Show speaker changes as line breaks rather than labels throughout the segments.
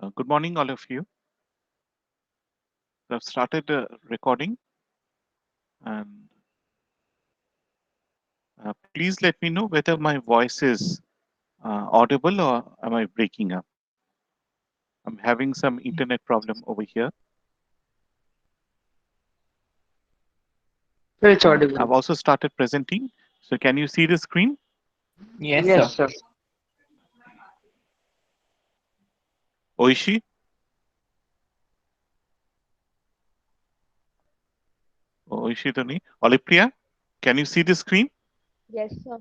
Good morning, all of you. I've started recording, and please let me know whether my voice is audible or am I breaking up. I'm having some internet problem over here.
It's
And
audible.
I've also started presenting. So can you see the screen?
Yes,
Yes,
sir.
sir.
Oishi? Oishi Tony? Olivia? Can you see the screen?
Yes, sir.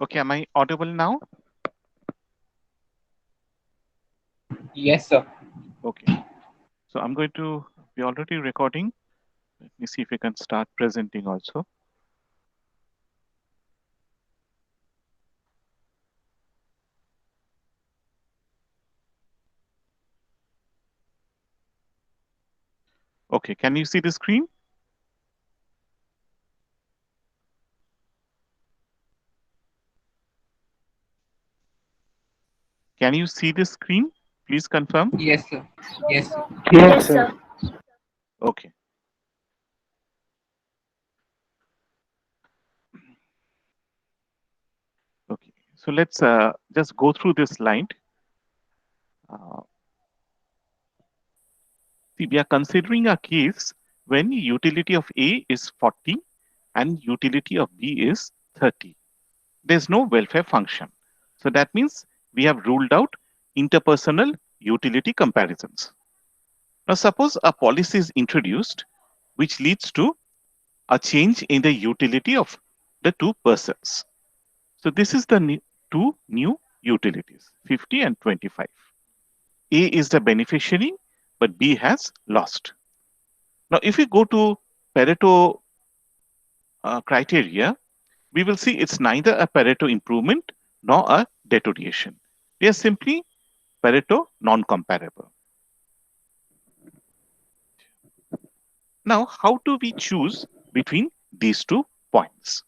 Okay, am I audible now?
Yes, sir.
Okay. So I'm going to be already recording. Let me see if we can start presenting also. Okay, can you see the screen? Can you see the screen? Please confirm.
Yes, sir.
Yes,
Yes, sir.
sir.
Yes,
Yes,
sir.
sir.
Okay. Okay. So let's just go through this slide. Uh, See, we are considering a case when utility of A is 40 and utility of B is 30. There's no welfare function. So that means we have ruled out interpersonal utility comparisons. Now, suppose a policy is introduced which leads to a change in the utility of the two persons. So this is the two new utilities, 50 and 25. A is the beneficiary, but B has lost. Now, if we go to Pareto criteria, we will see it's neither a Pareto improvement nor a deterioration. They are simply Pareto non-comparable. Now, how do we choose between these 2 points?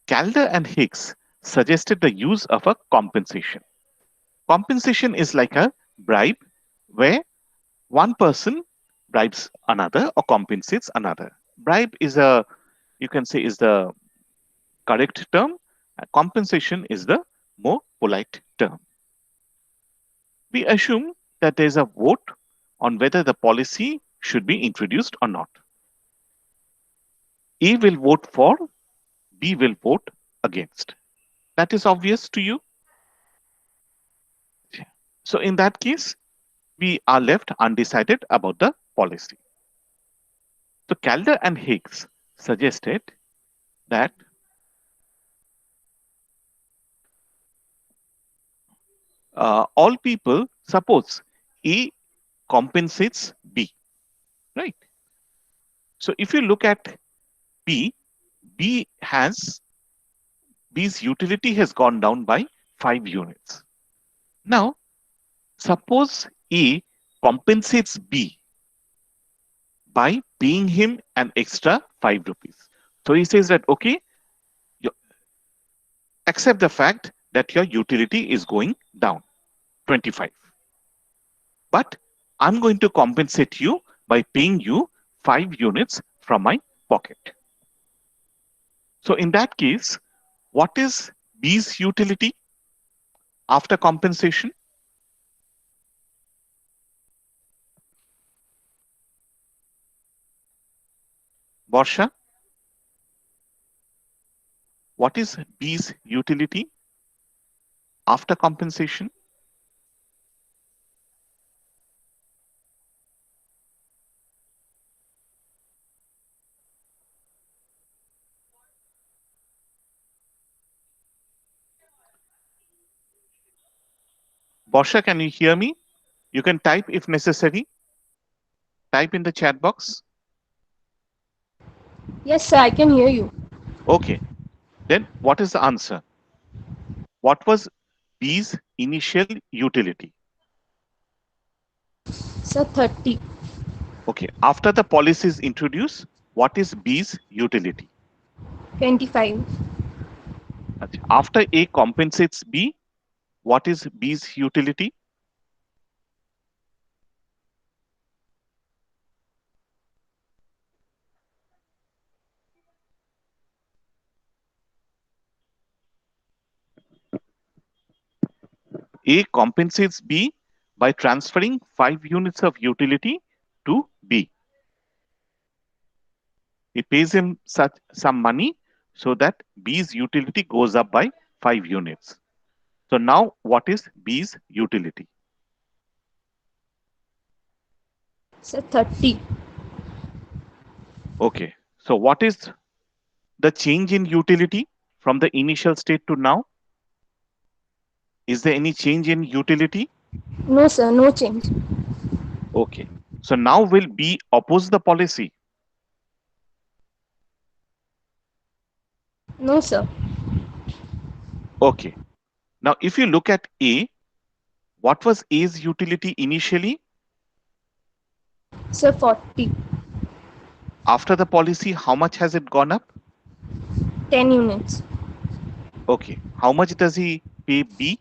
Calder and Hicks suggested the use of a compensation. Compensation is like a bribe where one person bribes another or compensates another. Bribe is a, you can say, is the correct term. Compensation is the more polite term. We assume that there is a vote on whether the policy should be introduced or not. A will vote for, B will vote against. That is obvious to you. So in that case, we are left undecided about the policy. So Calder and Hicks suggested that all people, suppose A compensates B, right? So if you look at B, B has B's utility has gone down by 5 units. Now, suppose A compensates B by paying him an extra 5 rupees. So he says that, okay, you accept the fact that your utility is going down 25. But I'm going to compensate you by paying you 5 units from my pocket. So in that case, what is B's utility after compensation? Borsha, what is B's utility after compensation? Borsha, can you hear me? You can type if necessary. Type in the chat box.
Yes, sir, I can hear you.
Okay. Then what is the answer? What was B's initial utility?
Sir, 30.
Okay. After the policy is introduced, what is B's utility?
25.
After A compensates B, what is B's utility? A compensates B by transferring 5 units of utility to B. He pays him some money so that B's utility goes up by 5 units. So now what is B's utility?
Sir, 30.
Okay. So what is the change in utility from the initial state to now? Is there any change in utility?
No, sir, no change.
Okay. So now will B oppose the policy?
No, sir.
Okay. Now if you look at A, what was A's utility initially?
Sir, 40.
After the policy, how much has it gone up?
10 units.
Okay. How much does he pay B?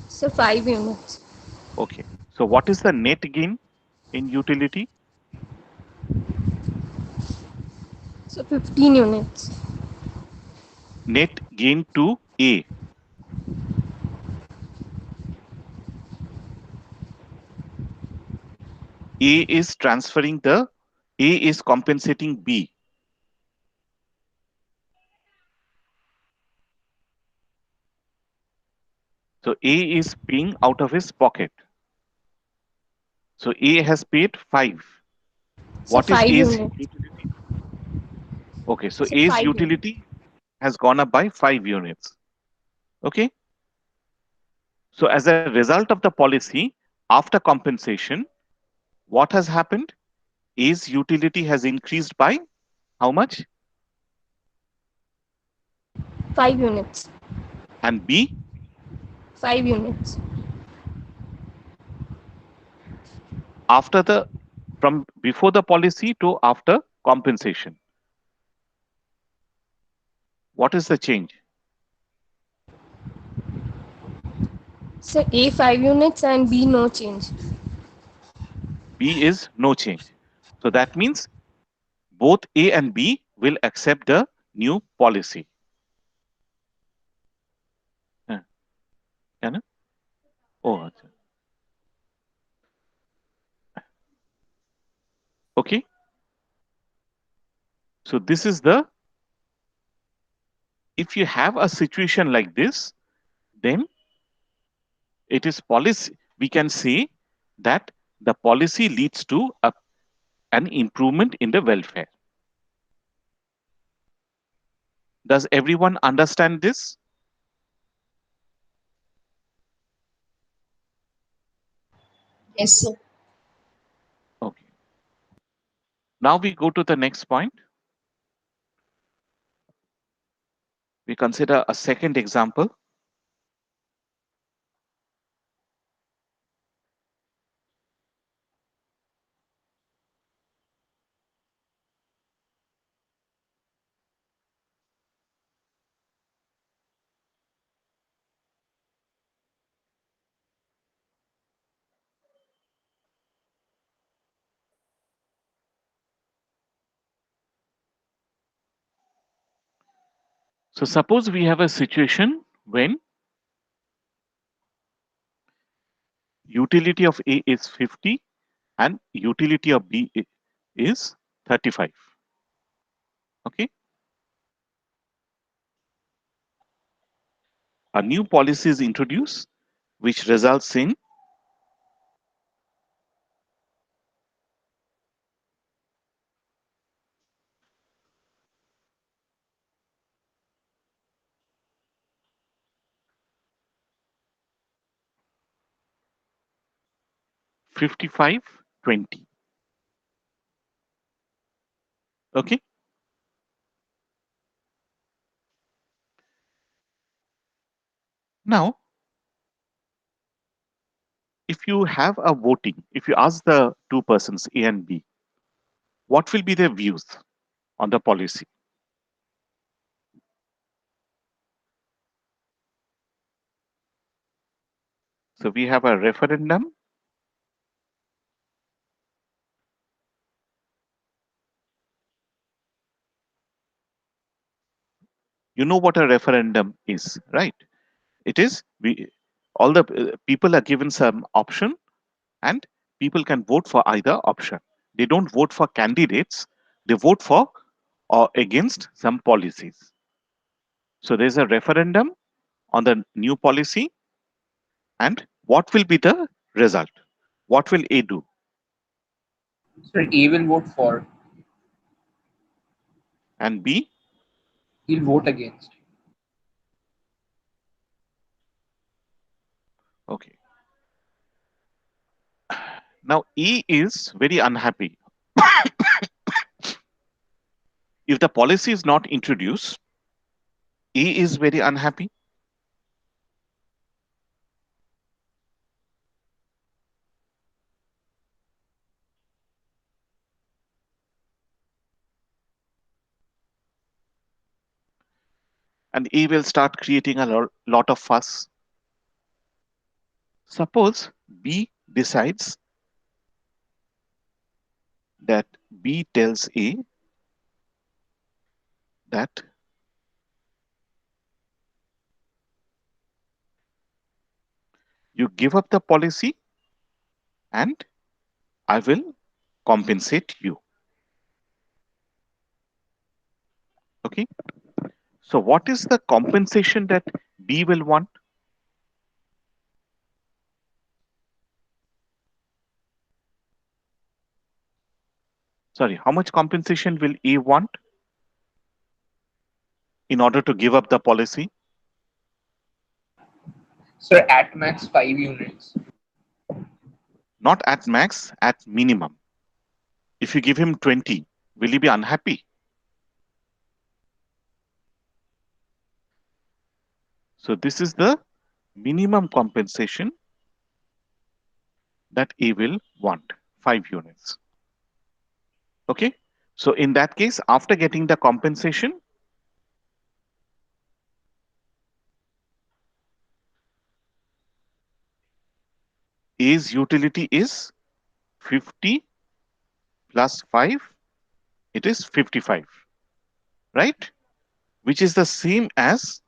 Sir, 5 units.
Okay. So what is the net gain in utility?
Sir, 15 units.
Net gain to A. A is transferring the, A is compensating B. So A is paying out of his pocket. So A has paid 5.
So
What is
5
A's
units.
utility? Okay, so
So
A's
5 units.
utility has gone up by 5 units. Okay, so as a result of the policy, after compensation, what has happened? A's utility has increased by how much?
5 units.
And B,
5 units.
after the, from before the policy to after compensation, what is the change?
So A 5 units and B no change.
B is no change. So that means both A and B will accept the new policy. हाँ, है ना? Oh, अच्छा. Okay. So this is the, if you have a situation like this, then it is policy. We can say that the policy leads to an improvement in the welfare. Does everyone understand this?
Yes, sir.
Okay. Now we go to the next point. We consider a second example. So suppose we have a situation when utility of A is 50 and utility of B is 35. Okay. A new policy is introduced which results in 55-20. Okay. Now, if you have a voting, if you ask the two persons, A and B, what will be their views on the policy? So we have a referendum. You know what a referendum is, right? It is, we, all the people are given some option and people can vote for either option. They don't vote for candidates, they vote for or against some policies. So there's a referendum on the new policy, and what will be the result? What will A do?
So A will vote for.
And B?
He'll vote against.
Okay. Now E is very unhappy. If the policy is not introduced, E is very unhappy. And E will start creating a lot of fuss. Suppose B decides that B tells A that you give up the policy and I will compensate you. Okay. So what is the compensation that B will want? Sorry, how much compensation will A want in order to give up the policy?
Sir, at max 5 units.
Not at max, at minimum. If you give him 20, will he be unhappy? So this is the minimum compensation that A will want, 5 units. Okay. So in that case, after getting the compensation, A's utility is 50 plus 5, it is 55, right? Which is the same as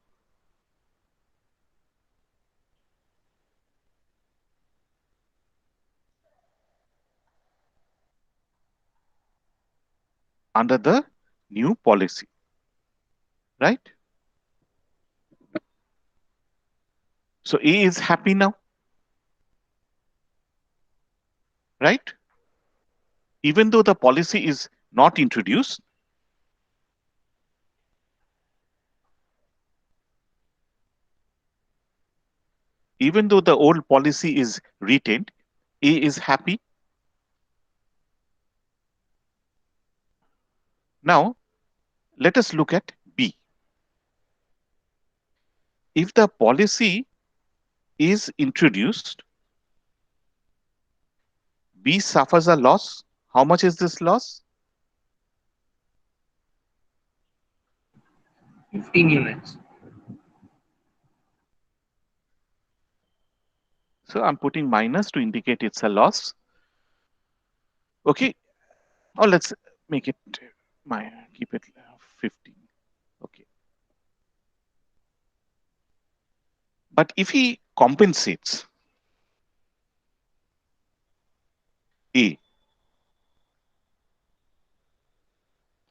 under the new policy, right? So A is happy now, right? Even though the policy is not introduced, even though the old policy is retained, A is happy. Now, let us look at B. If the policy is introduced, B suffers a loss. How much is this loss?
15 units.
So I'm putting minus to indicate it's a loss. Okay. Or let's make it keep it 15. Okay. But if he compensates A,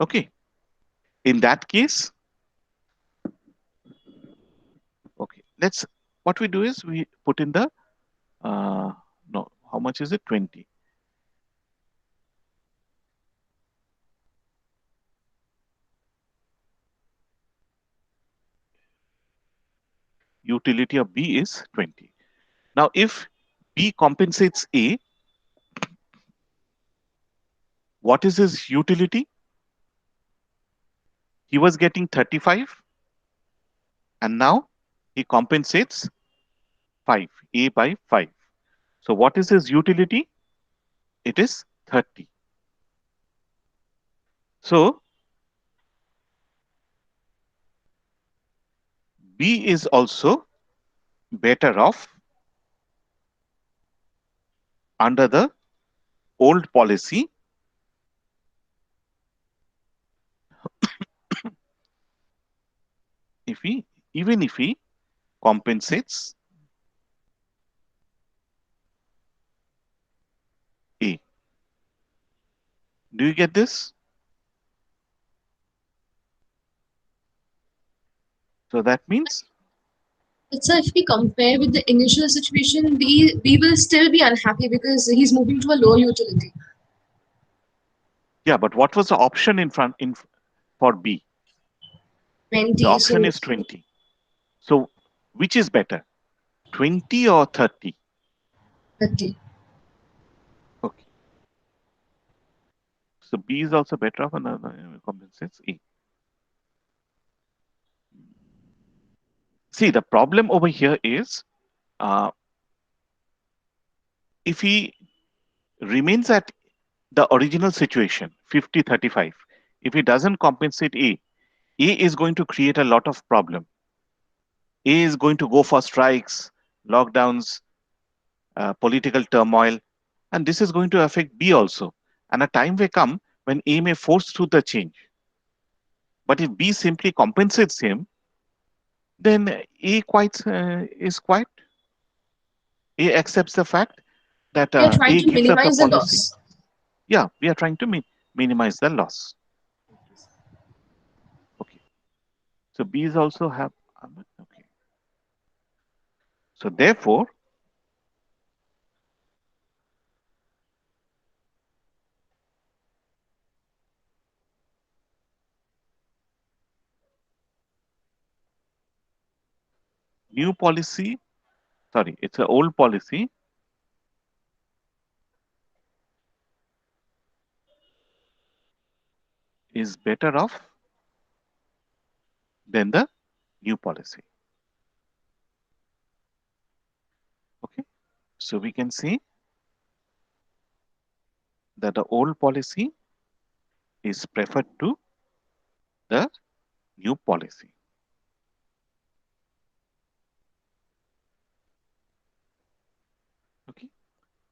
okay, in that case, okay, what we do is we put in the, no, how much is it? 20. Utility of B is 20. Now, if B compensates A, what is his utility? He was getting 35 and now he compensates 5, A by 5. So what is his utility? It is 30. So B is also better off under the old policy if he even if he compensates A. Do you get this? So that means,
But sir, if we compare with the initial situation, we will still be unhappy because he's moving to a lower utility.
yeah, but what was the option in front in for B? The
20.
option
So
is 20. So which is better, 20 or 30?
30.
Okay. So B is also better off and compensates A. See, the problem over here is uh, if he remains at the original situation, 50-35, if he doesn't compensate A is going to create a lot of problem. A is going to go for strikes, lockdowns, political turmoil, and this is going to affect B also. And a time may come when A may force through the change. But if B simply compensates him, then A quite is quite. A accepts the fact that
We are trying
A
to
gives up the
minimize the
policy.
loss.
Yeah, we are trying to minimize the loss. Okay. So B's also have, okay. So therefore, new policy, sorry, it's an old policy is better off than the new policy. Okay. So we can see that the old policy is preferred to the new policy. Okay.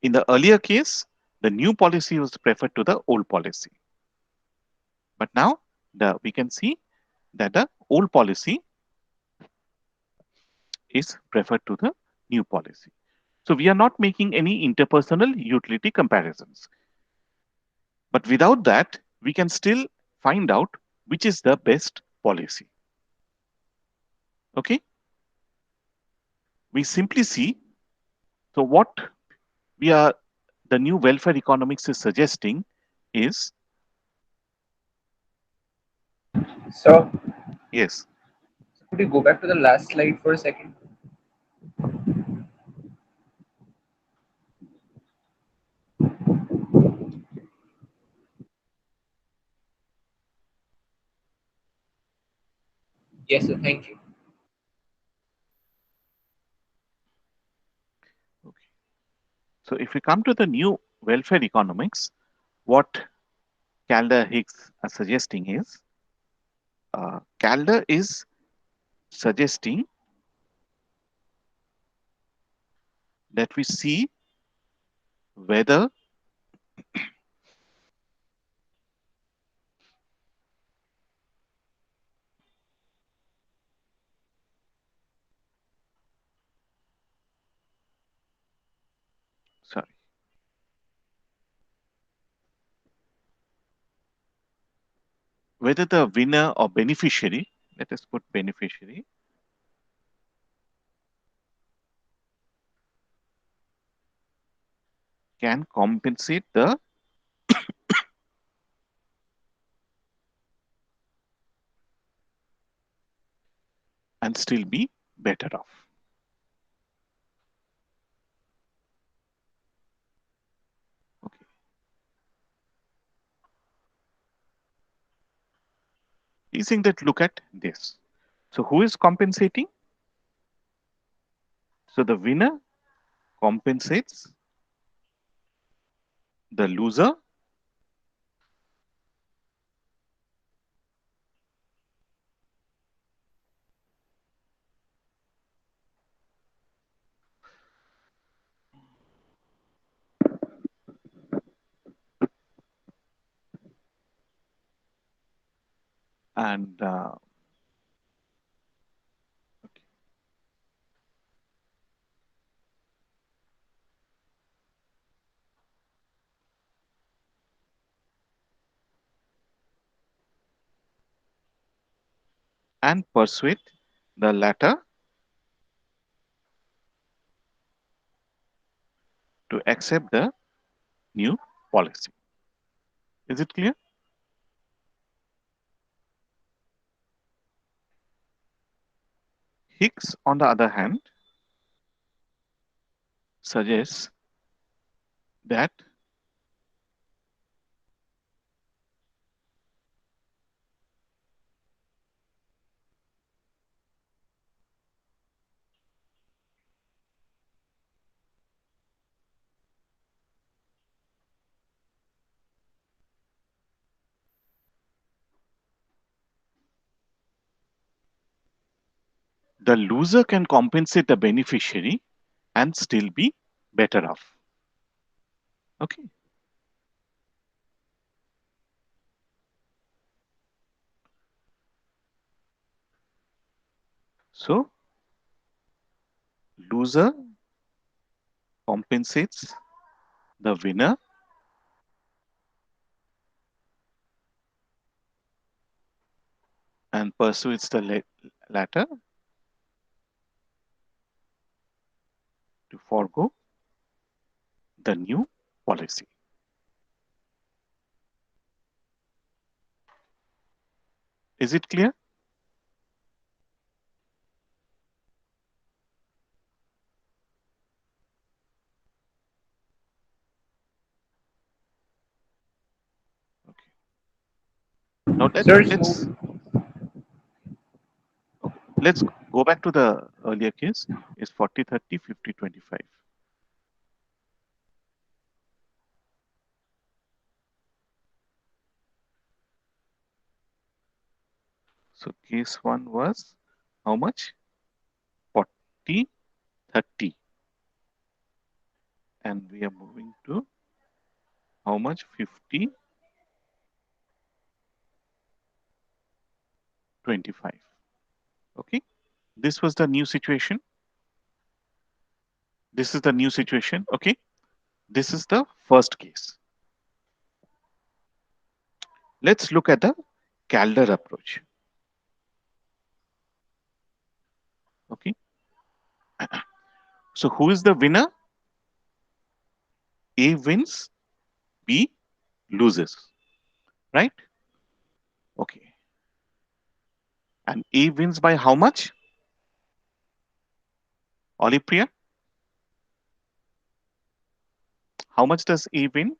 In the earlier case, the new policy was preferred to the old policy. But now we can see that the old policy is preferred to the new policy. So we are not making any interpersonal utility comparisons. But without that, we can still find out which is the best policy. Okay. We simply see, so what we are, the new welfare economics is suggesting is,
So,
yes,
could you go back to the last slide for a second? Yes, sir. Thank you.
okay. So if we come to the new welfare economics, what Calder Hicks are suggesting is, Calder is suggesting that we see whether sorry, whether the winner or beneficiary, let us put beneficiary, can compensate the and still be better off. Okay. He's saying that look at this. So who is compensating? So the winner compensates the loser and okay. And persuade the latter to accept the new policy. Is it clear? Hicks, on the other hand, suggests that the loser can compensate the beneficiary and still be better off. Okay. So loser compensates the winner and persuades the latter to forego the new policy. Is it clear? Okay. Now
Sir,
let's go back to the earlier case. Is 40 30 50 25. So case one was how much? 40 30, and we are moving to how much? 50 25. Okay, this was the new situation. This is the new situation. Okay, this is the first case. Let's look at the Calder approach. Okay, so who is the winner? A wins, B loses, right? Okay, and A wins by how much? Olipriya, how much does A win?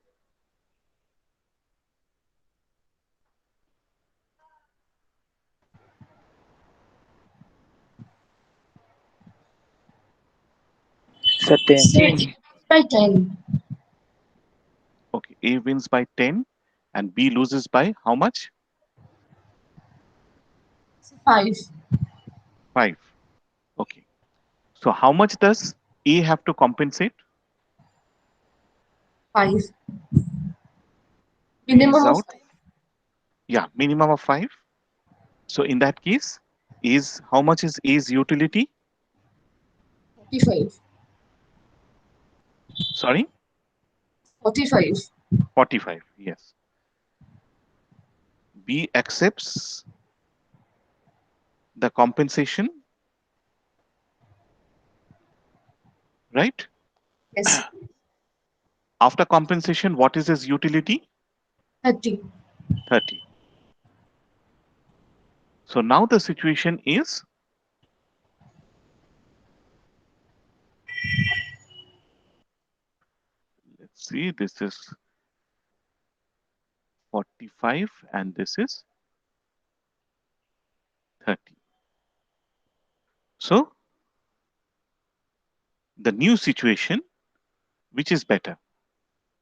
Sir, 10.
So by 10.
Okay, A wins by 10 and B loses by how much?
5.
5. Okay, so how much does A have to compensate?
5.
He is
Minimum of
out. Yeah, minimum of 5. So in that case, is how much is A's utility?
45.
Sorry,
45.
45. Yes. B accepts the compensation, right?
Yes.
After compensation, what is his utility?
30.
30. So now the situation is let's see, this is 45 and this is 30. So the new situation, which is better?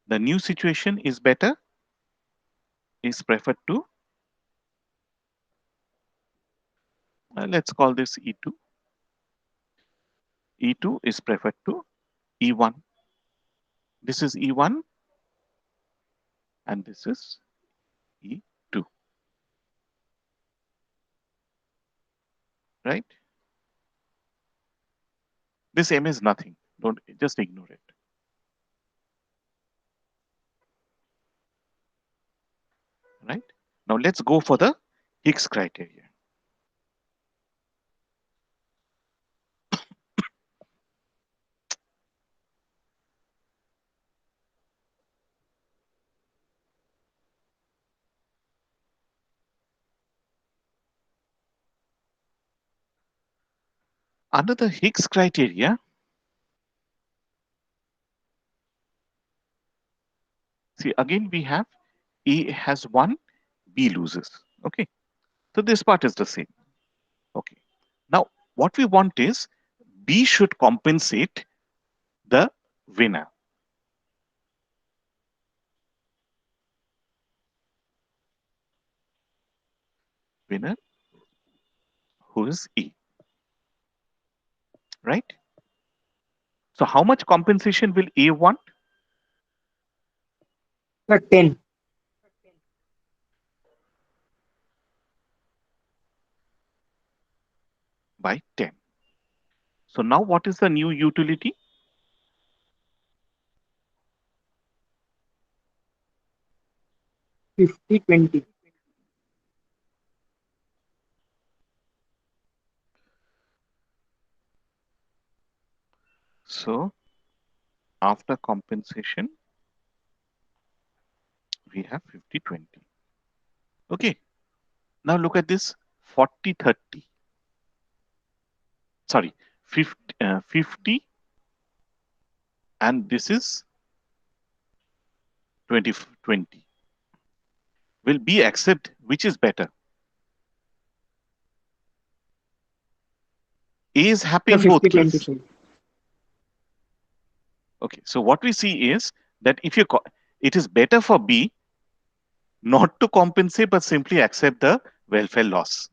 The new situation is better, is preferred to, let's call this E2. E2 is preferred to E1. This is E1 and this is E2, right? This M is nothing. Don't just ignore it. Right? Now let's go for the Higgs criteria. Under the Higgs criteria, see again we have A has 1, B loses. Okay, so this part is the same. Okay, now what we want is B should compensate the winner. Winner who is E, right? So how much compensation will A want?
Sir, 10.
By 10. So now what is the new utility?
50-20.
So after compensation, we have 50-20. Okay. Now look at this 40-30. Sorry, 50 and this is 20-20. Will B accept which is better? A is happy
The
in both
50-20,
cases.
sir.
Okay, so what we see is that if it is better for B not to compensate but simply accept the welfare loss.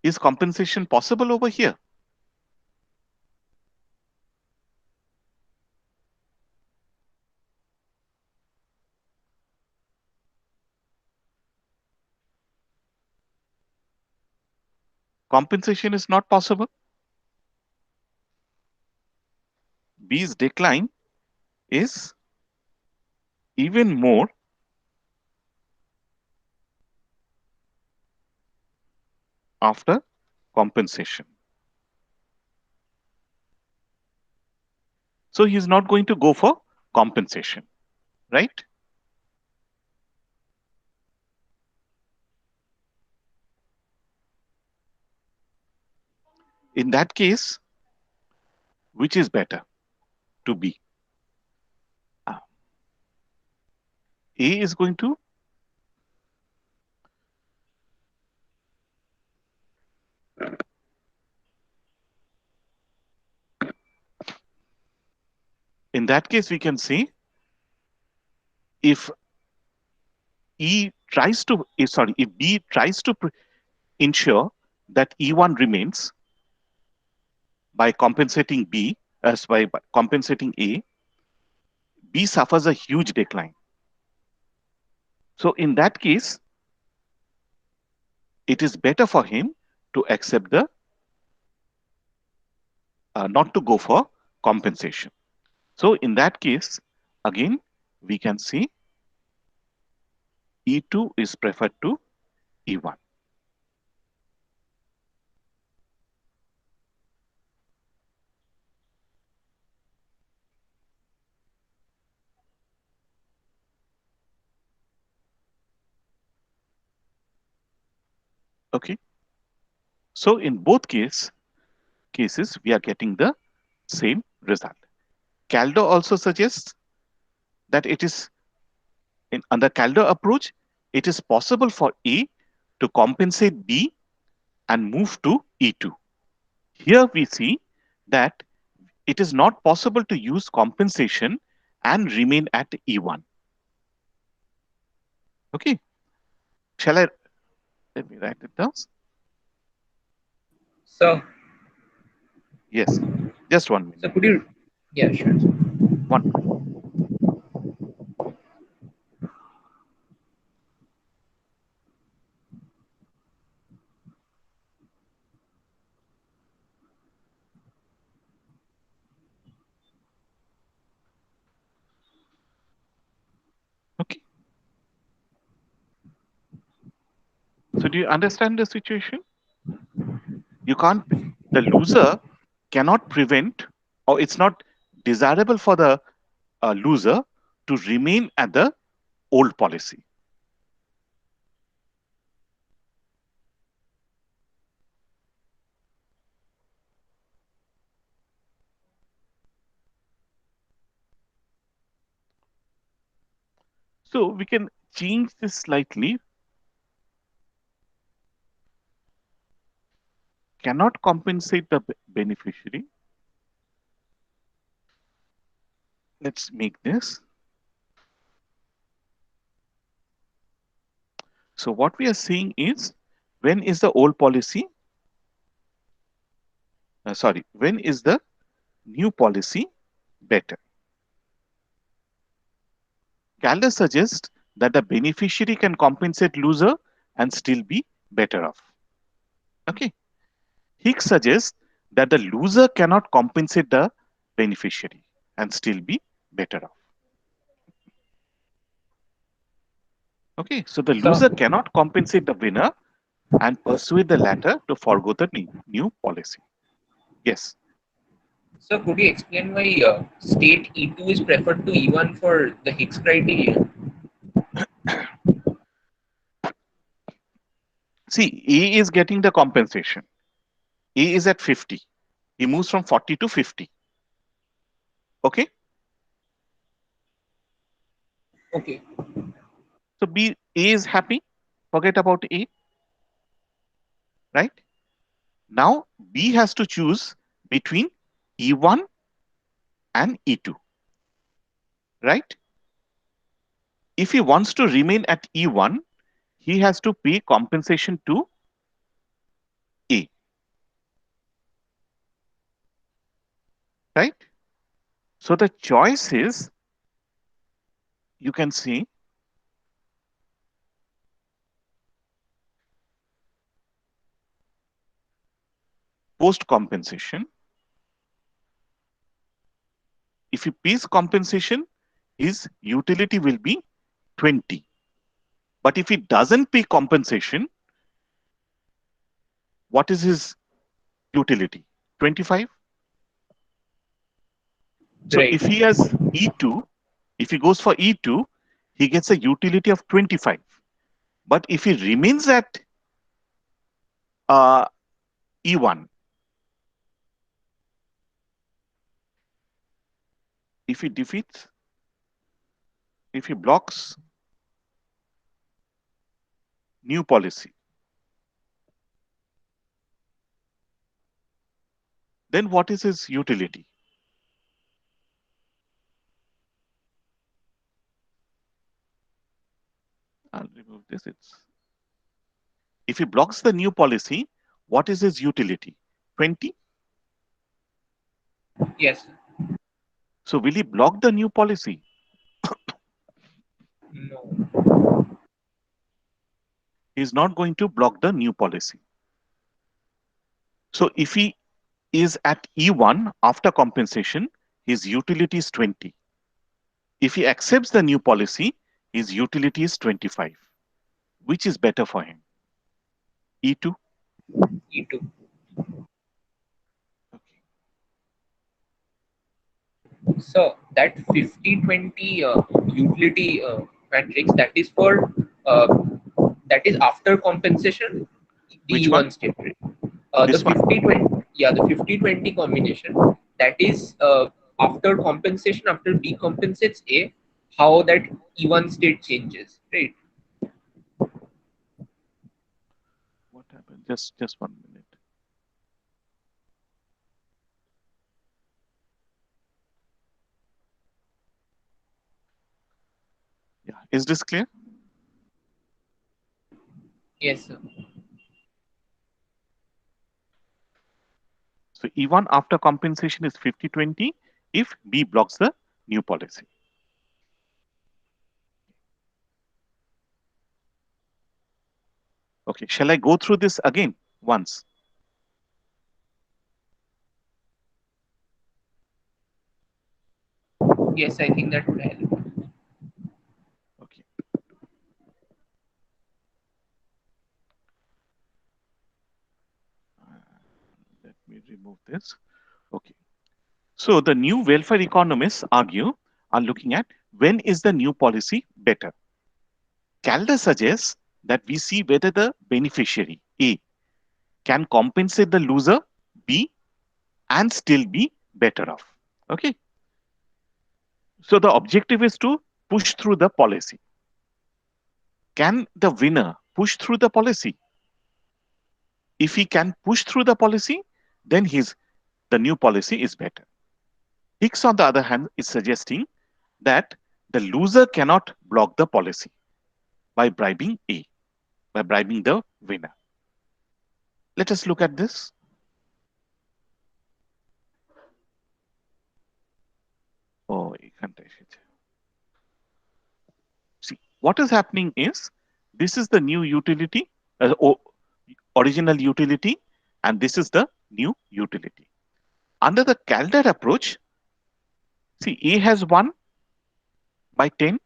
Is compensation possible over here? Compensation is not possible. B's decline is even more after compensation. So he's not going to go for compensation, right? In that case, which is better to B? Uh, A is going to in that case, we can say if if B tries to ensure that E1 remains by compensating B, as by compensating A, B suffers a huge decline. So in that case, it is better for him to accept the not to go for compensation. So in that case, again, we can see E2 is preferred to E1. Okay. So in both cases, we are getting the same result. Caldo also suggests that it is under Caldo approach, it is possible for A to compensate B and move to E2. Here we see that it is not possible to use compensation and remain at E1. Okay. Shall I let me write it down?
So,
Yes. Just 1 minute.
so could you? Yeah, sure.
One. Okay. So do you understand the situation? You can't. The loser cannot prevent, or it's not desirable for the loser to remain at the old policy. So we can change this slightly. Cannot compensate the beneficiary. Let's make this. So what we are saying is, when is the old policy? When is the new policy better? Calder suggests that the beneficiary can compensate loser and still be better off. Okay. Hicks suggests that the loser cannot compensate the beneficiary and still be better off. Okay, so the
So,
loser cannot compensate the winner and persuade the latter to forego the new policy. Yes.
so could you explain why state E2 is preferred to E1 for the Higgs criteria?
See, A is getting the compensation. A is at 50. He moves from 40 to 50. Okay.
Okay.
So B, A is happy. Forget about A, right? Now B has to choose between E1 and E2, right? If he wants to remain at E1, he has to pay compensation to A, right? So the choice is, you can see, post compensation. If he pays compensation, his utility will be 20. But if he doesn't pay compensation, what is his utility? 25. So
Right.
if he has E2, if he goes for E2, he gets a utility of 25. But if he remains at E1, if he defeats, if he blocks new policy, then what is his utility? I'll remove this. If he blocks the new policy, what is his utility? 20.
Yes.
So will he block the new policy?
No.
He is not going to block the new policy. So if he is at E1 after compensation, his utility is 20. If he accepts the new policy, his utility is 25. Which is better for him? E2?
E2.
Okay.
So that 50-20 utility matrix, that is for uh, that is after compensation, the
Which one?
E1 state, right? The
This one?
50-20, yeah, the 50-20 combination, that is after compensation, after B compensates A, how that E1 state changes, right?
What happened? Just 1 minute. Yeah. Is this clear?
Yes, sir.
So E1 after compensation is 50-20 if B blocks the new policy. Okay. Shall I go through this again once?
Yes, I think that would help.
Okay. Let me remove this. Okay. So the new welfare economists are looking at when is the new policy better. Calder suggests that we see whether the beneficiary A can compensate the loser B and still be better off. Okay. So the objective is to push through the policy. Can the winner push through the policy? If he can push through the policy, then the new policy is better. Hicks, on the other hand, is suggesting that the loser cannot block the policy by bribing A, by bribing the winner. Let us look at this. Oh, see, what is happening is this is the new utility, original utility, and this is the new utility. Under the Calder approach, see, A has 1 by 10,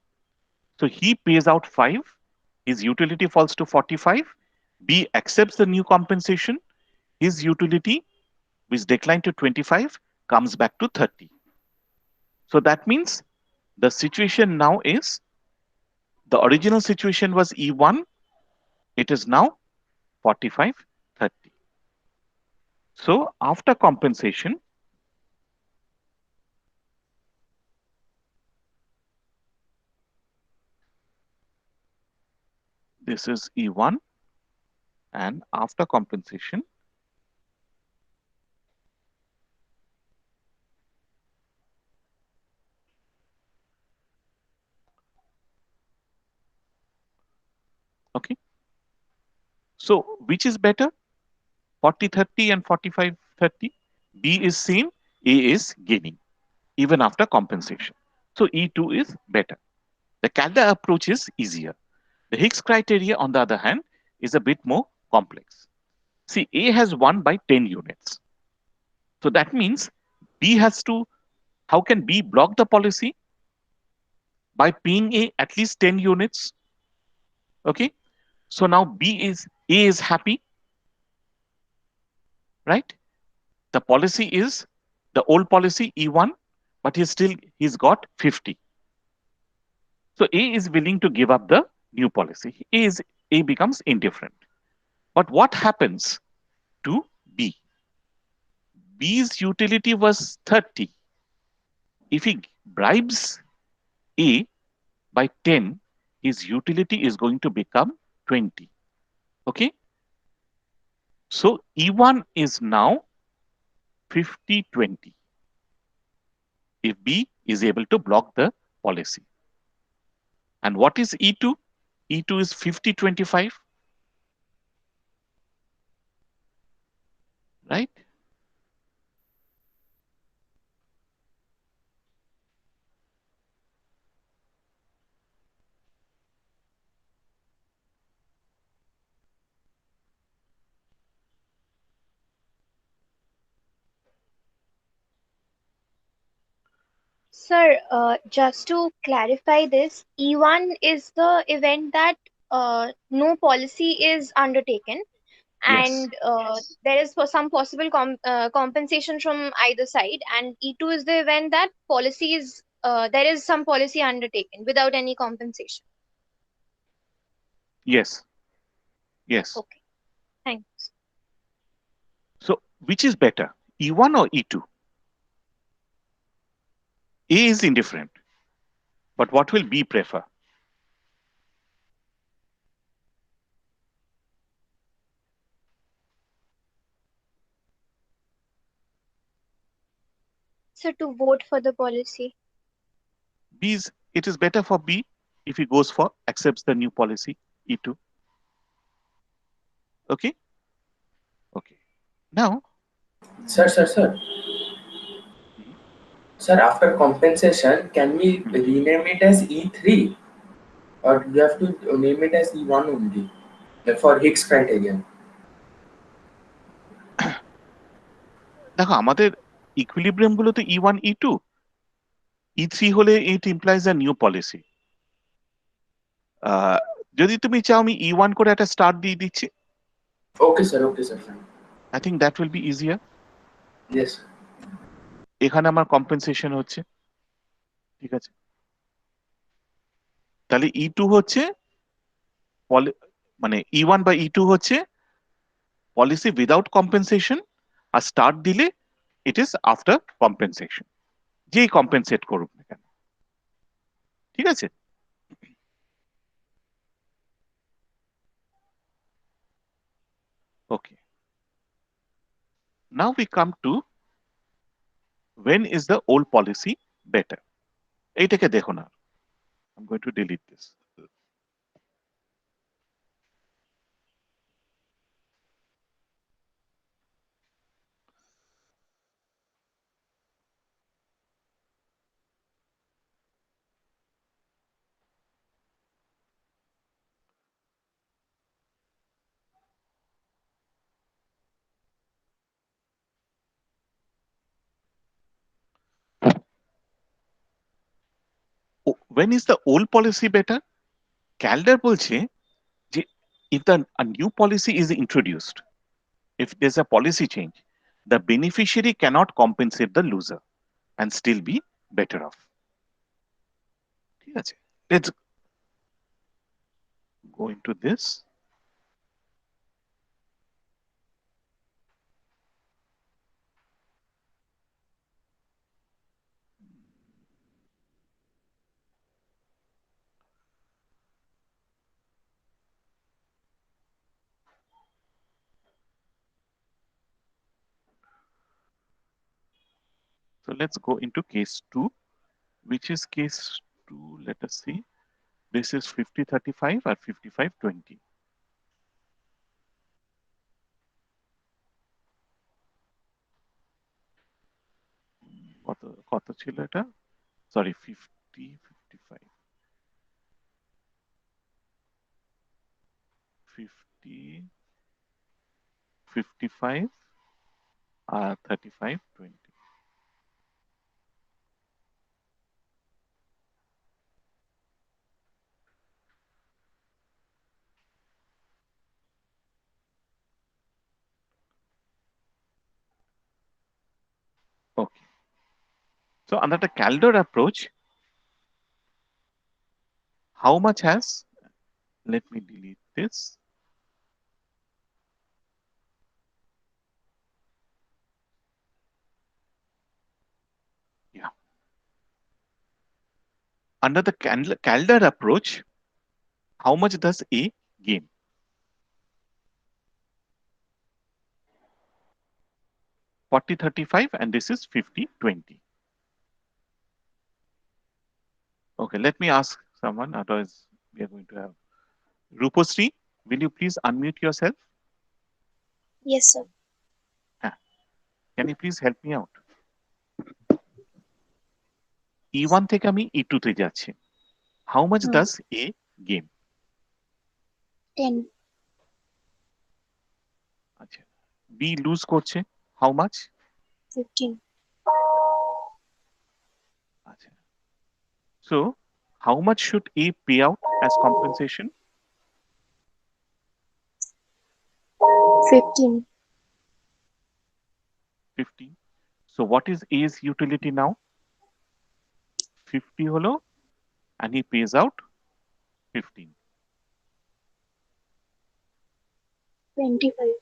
so he pays out 5 His utility falls to 45. B accepts the new compensation. His utility, which declined to 25, comes back to 30. So that means the situation now is the original situation was E1, it is now 45, 30. So after compensation, this is E1, and after compensation, okay. So which is better? 40, 30 and 45, 30. B is same, A is gaining, even after compensation. So E2 is better. The Calder approach is easier. The Higgs criteria, on the other hand, is a bit more complex. See, A has won by 10 units. So that means B has to, how can B block the policy? By paying A at least 10 units. Okay. So now A is happy, right? The policy is the old policy E1, but he's got 50. So A is willing to give up the new policy. A becomes indifferent. But what happens to B? B's utility was 30. If he bribes A by 10, his utility is going to become 20. Okay. So E1 is now 50-20 if B is able to block the policy. And what is E2? E2 is 50-25, right?
Sir, just to clarify this, E1 is the event that no policy is undertaken,
Yes.
and there is some possible compensation from either side, and E2 is the event that there is some policy undertaken without any compensation.
Yes. Yes.
Okay, thanks.
So which is better, E1 or E2? A is indifferent, but what will B prefer?
So to vote for the policy.
It is better for B if he goes for accepts the new policy, E2. Okay. Okay. Now,
Sir.
mhm,
Sir, after compensation, can we
mhm.
rename it as E3 or do we have to name it as E1 only for Higgs criterion?
দেখো আমাদের equilibrium গুলো তো E1, E2, E3 হলে it implies a new policy. যদি তুমি চাও আমি E1 করে একটা স্টার দিয়ে দিচ্ছি,
Okay, sir. Fine.
I think that will be easier.
Yes, sir.
এখানে আমার কম্পেনসেশন হচ্ছে, ঠিক আছে। তাহলে E2 হচ্ছে মানে E1 বা E2 হচ্ছে পলিসি উইদাউট কম্পেনসেশন, আর স্টার্ট দিলে ইট ইজ আফটার কম্পেনসেশন, যেই কম্পেনসেট করুক না কেন, ঠিক আছে। Okay, now we come to when is the old policy better. এইটাকে দেখো না, I'm going to delete this. When is the old policy better? ক্যালডার বলছে if a new policy is introduced, if there's a policy change, the beneficiary cannot compensate the loser and still be better off. ঠিক আছে? Let's go into this. So let's go into case 2, which is case 2. Let us see. This is 50-35 or 55-20. কত ছিল এটা? Sorry, 50-55. 50-55 35-20. Okay. So under the Caldor approach, how much has, let me delete this. Yeah. Under the Caldor approach, how much does A gain? (40-35) and this is 50-20. Okay, let me ask someone, otherwise we are going to have Rupasri, will you please unmute yourself?
Yes, sir.
Can you please help me out? E1 থেকে আমি E2 তে যাচ্ছি. How much does A gain?
10.
আচ্ছা. B lose করছে. How much?
15.
আচ্ছা. So, how much should A pay out as compensation?
15.
50. So, what is A's utility now? 50 হলো, and he pays out 15.
25.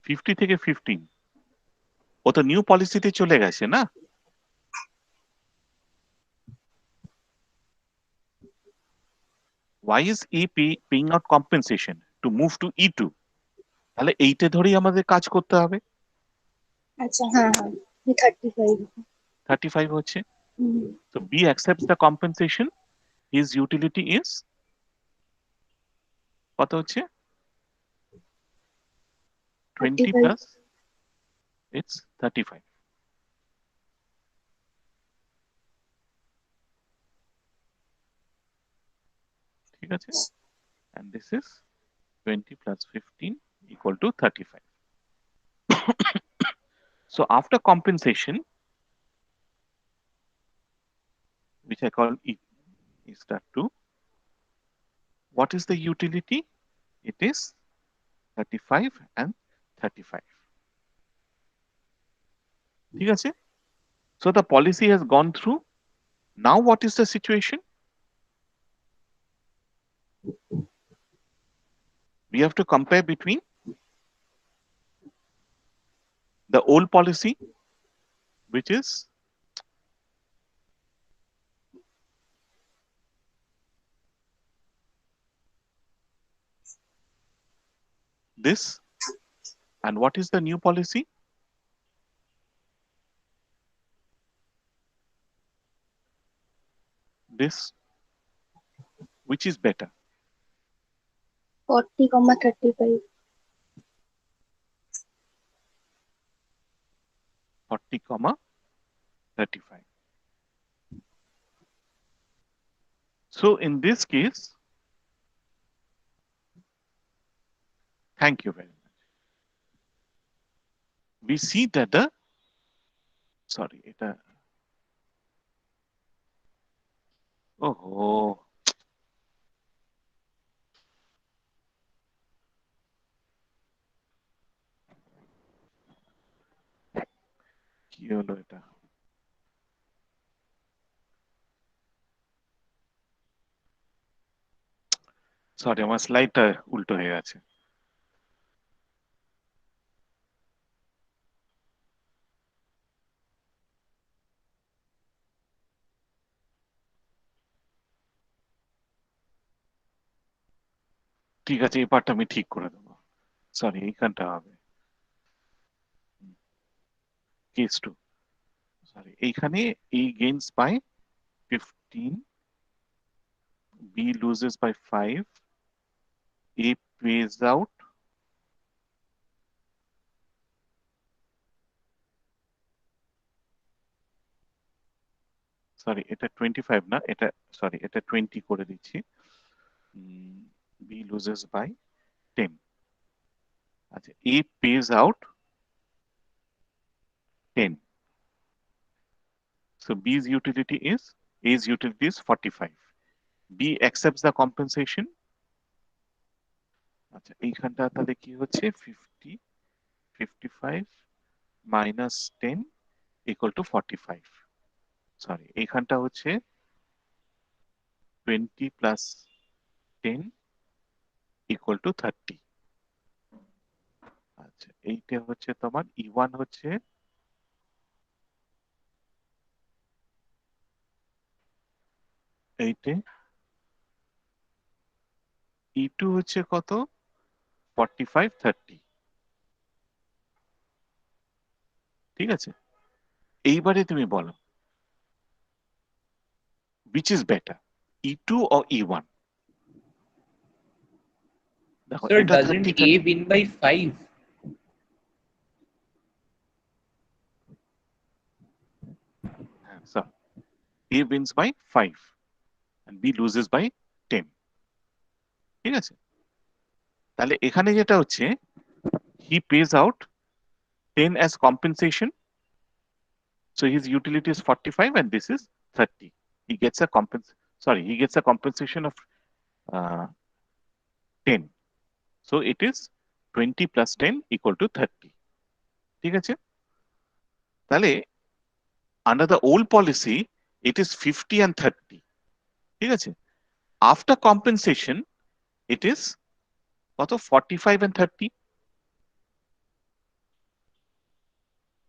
50 থেকে 15. ও তো নিউ পলিসিতে চলে গেছে না? Why is A paying out compensation to move to E2? তাহলে এইটা ধরেই আমাদের কাজ করতে হবে.
আচ্ছা, হ্যাঁ হ্যাঁ 35.
35 হচ্ছে. So B accepts the compensation. His utility is কত হচ্ছে? 20
35.
plus it's 35. ঠিক আছে? And this is 20 plus 15 equal to 35. So after compensation, which I call E star 2, what is the utility? It is 35 and 35. ঠিক আছে? So the policy has gone through. Now what is the situation? We have to compare between the old policy, which is this, and what is the new policy? This. Which is better?
40,35.
40,35. So in this case, thank you very much. We see that the, sorry, oh, কি হলো এটা? Sorry, আমার স্লাইডটা উল্টো হয়ে গেছে। ঠিক আছে, এই পার্টটা আমি ঠিক করে দেবো। সরি, এইখানটা হবে কেস 2। সরি, এইখানে A gains by 15, B loses by 5, A pays out, sorry এটা 25 না, এটা সরি এটা 20 করে দিচ্ছি। B loses by 10। আচ্ছা, A pays out 10, so A's utility is 45। B accepts the compensation। আচ্ছা, এইখানটা তাহলে কি হচ্ছে 50, 55 minus 10 equal to 45। সরি, এইখানটা হচ্ছে 20 plus 10 equal to 30। আচ্ছা, এইটা হচ্ছে তোমার E1 হচ্ছে এইটে, E2 হচ্ছে কত 45, 30। ঠিক আছে, এইবারে তুমি বলো which is better, E2 or E1? দেখো
Sir,
এটা
doesn't
30,
A win by 5?
হ্যাঁ sir, A wins by 5 and B loses by 10। ঠিক আছে, তাহলে এখানে যেটা হচ্ছে he pays out 10 as compensation, so his utility is 45 and this is 30। He gets a compensation of 10, so it is 20 plus 10 equal to 30। ঠিক আছে, তাহলে under the old policy it is 50 and 30। ঠিক আছে, after compensation it is কত 45 and 30।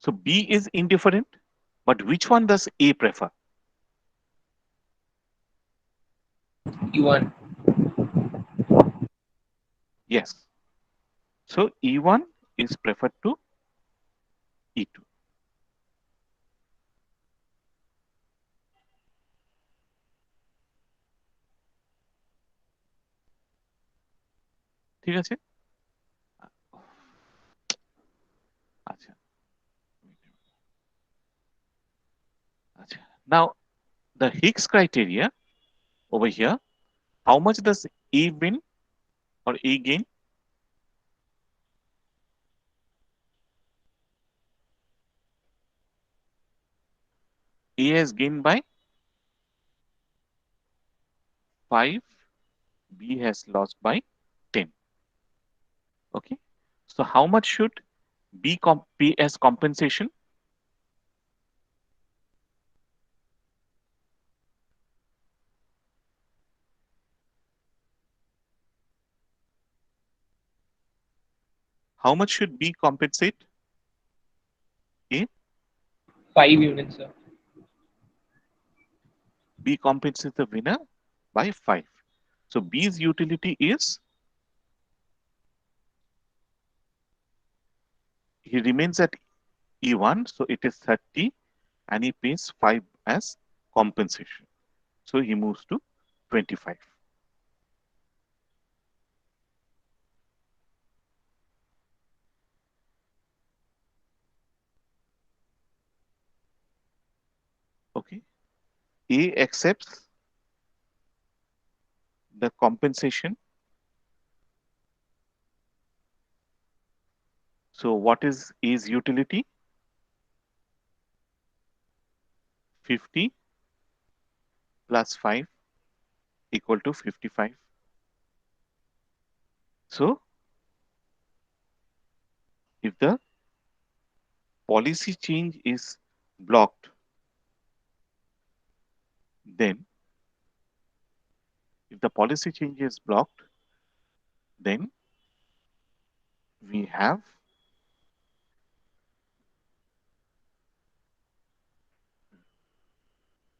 so B is indifferent, but which one does A prefer?
E1.
Yes, so E1 is preferred to E2। ঠিক আছে, আচ্ছা আচ্ছা, now the Hicks criteria over here, how much does A win or A gain? A has gained by 5, B has lost by 10। Okay, so how much should B pay as compensation? How much should B compensate A?
5 units, sir.
B compensates the winner by 5, so B's utility is, he remains at E1, so it is 30 and he pays 5 as compensation, so he moves to 25। Okay, A accepts the compensation, so what is A's utility? 50 plus 5 equal to 55। So if the policy change is blocked, then if the policy change is blocked, then we have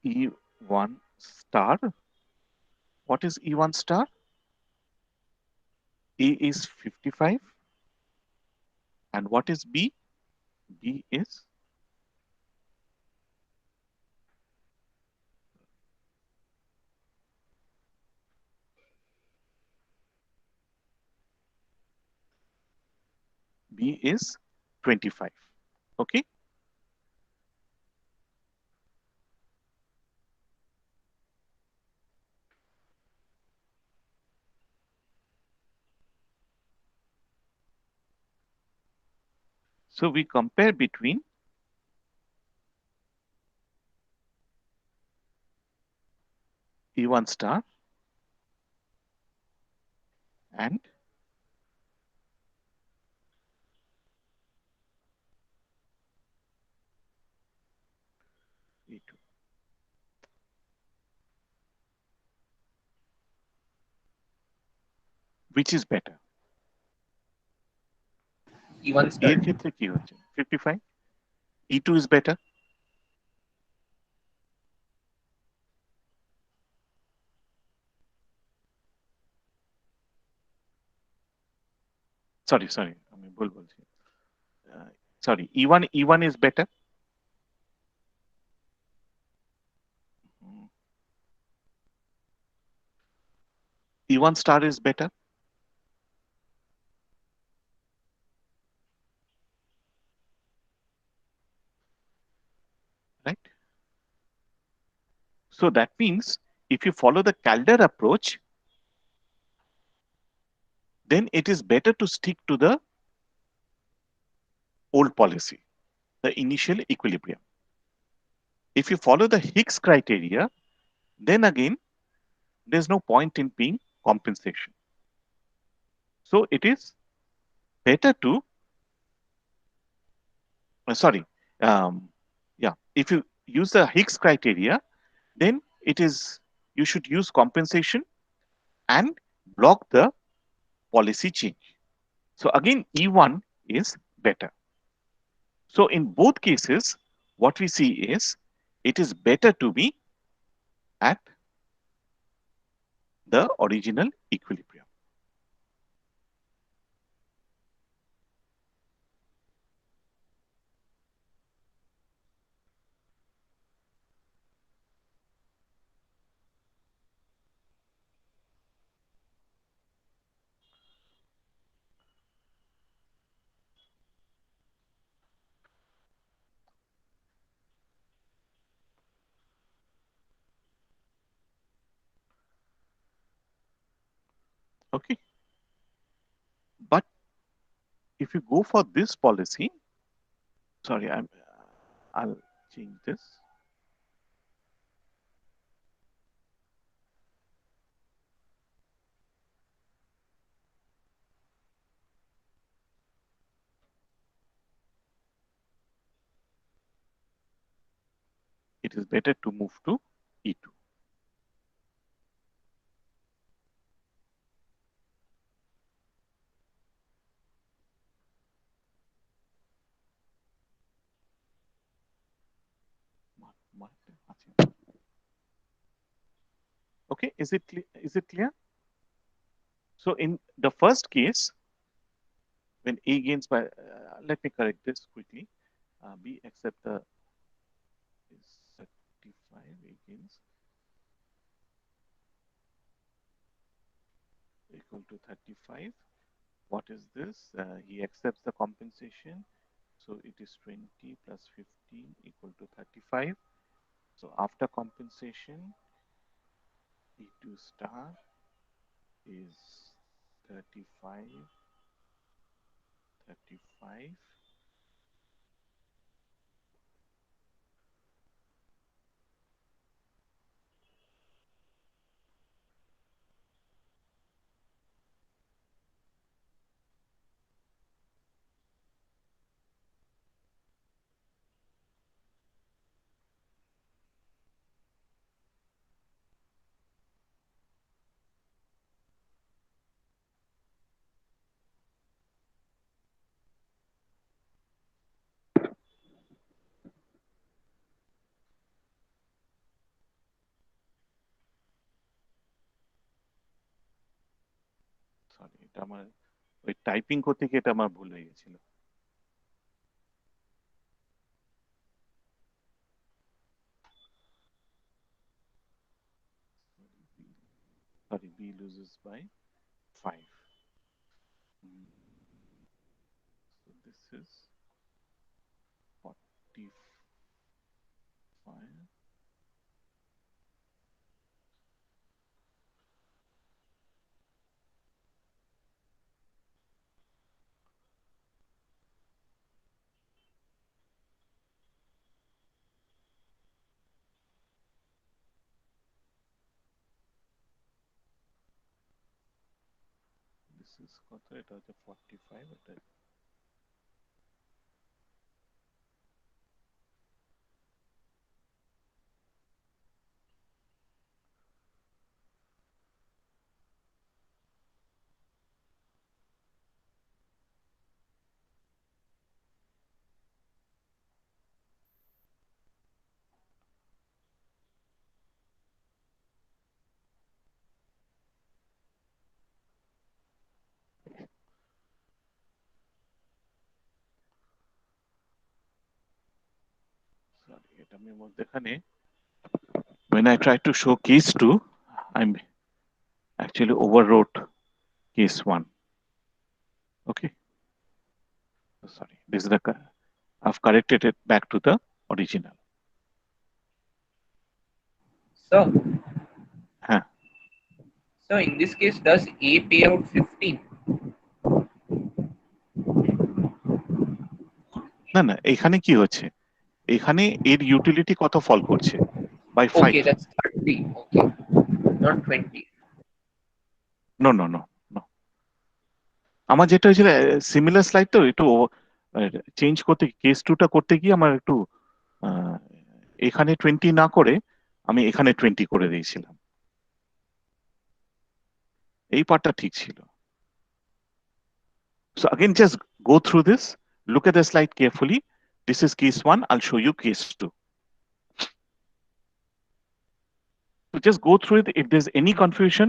E1 star. What is E1 star? A is 55. And what is B? B is B is 25. Okay. So we compare between E1 star and E2. Which is better?
E1
এর
star.
ক্ষেত্রে কি হচ্ছে 55, E2 is better. Sorry, আমি ভুল বলছি। Sorry, E1 is better. E1 star is better. Right? So that means if you follow the Calder approach, then it is better to stick to the old policy, the initial equilibrium. If you follow the Hicks criteria, then again, there's no point in paying compensation. So it is better to, sorry, yeah, if you use the Hicks criteria, then it is, you should use compensation and block the policy change. So again, E1 is better. So in both cases, what we see is it is better to be at the original equilibrium. Okay. But if you go for this policy, sorry, I'll change this. It is better to move to E2. Okay, is it clear? So in the first case, when A gains by, let me correct this quickly. B except the is 35, A gains equal to 35. What is this? He accepts the compensation. So it is 20 plus 15 equal to 35. So after compensation, E2 star is 35, 35. এটা আমার ওই typing করতে গিয়ে এটা আমার ভুল হয়ে গেছিল। Sorry, B loses by 5. So this is 45. This is কত? এটা হচ্ছে 45, এটা sorry, এটা আমি মধ্যখানে when I try to show case 2, I'm actually overwrote case 1. Okay. Sorry, this is the I've corrected it back to the original.
So,
Huh.
so in this case, does A pay out 15?
না না, এখানে কি হচ্ছে, এখানে এর utility কত fall করছে by 5।
Okay, that's 30. Okay, not 20.
No no no no, আমার যেটা হয়েছিল সিমিলার স্লাইড, তো একটু চেঞ্জ করতে কেস 2টা করতে গিয়ে আমার একটু এখানে 20 না করে আমি এখানে 20 করে দিয়েছিলাম, এই পার্টটা ঠিক ছিল। So again, just go through this, look at the slide carefully. This is case 1, I'll show you case 2. So just go through it. If there's any confusion,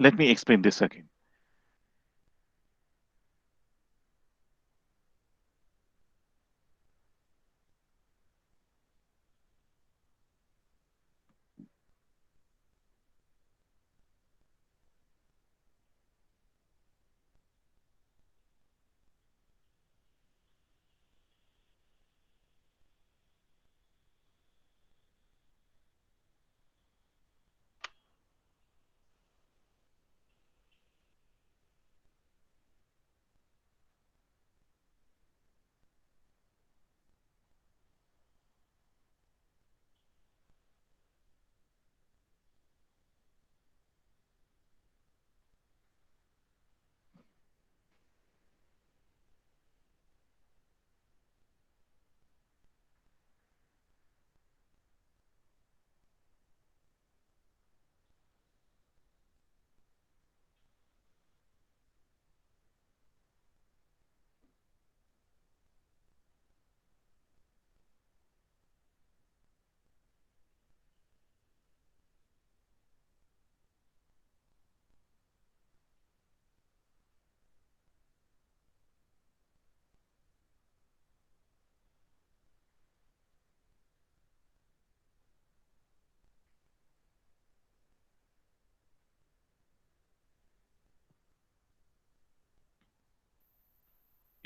let me explain this again.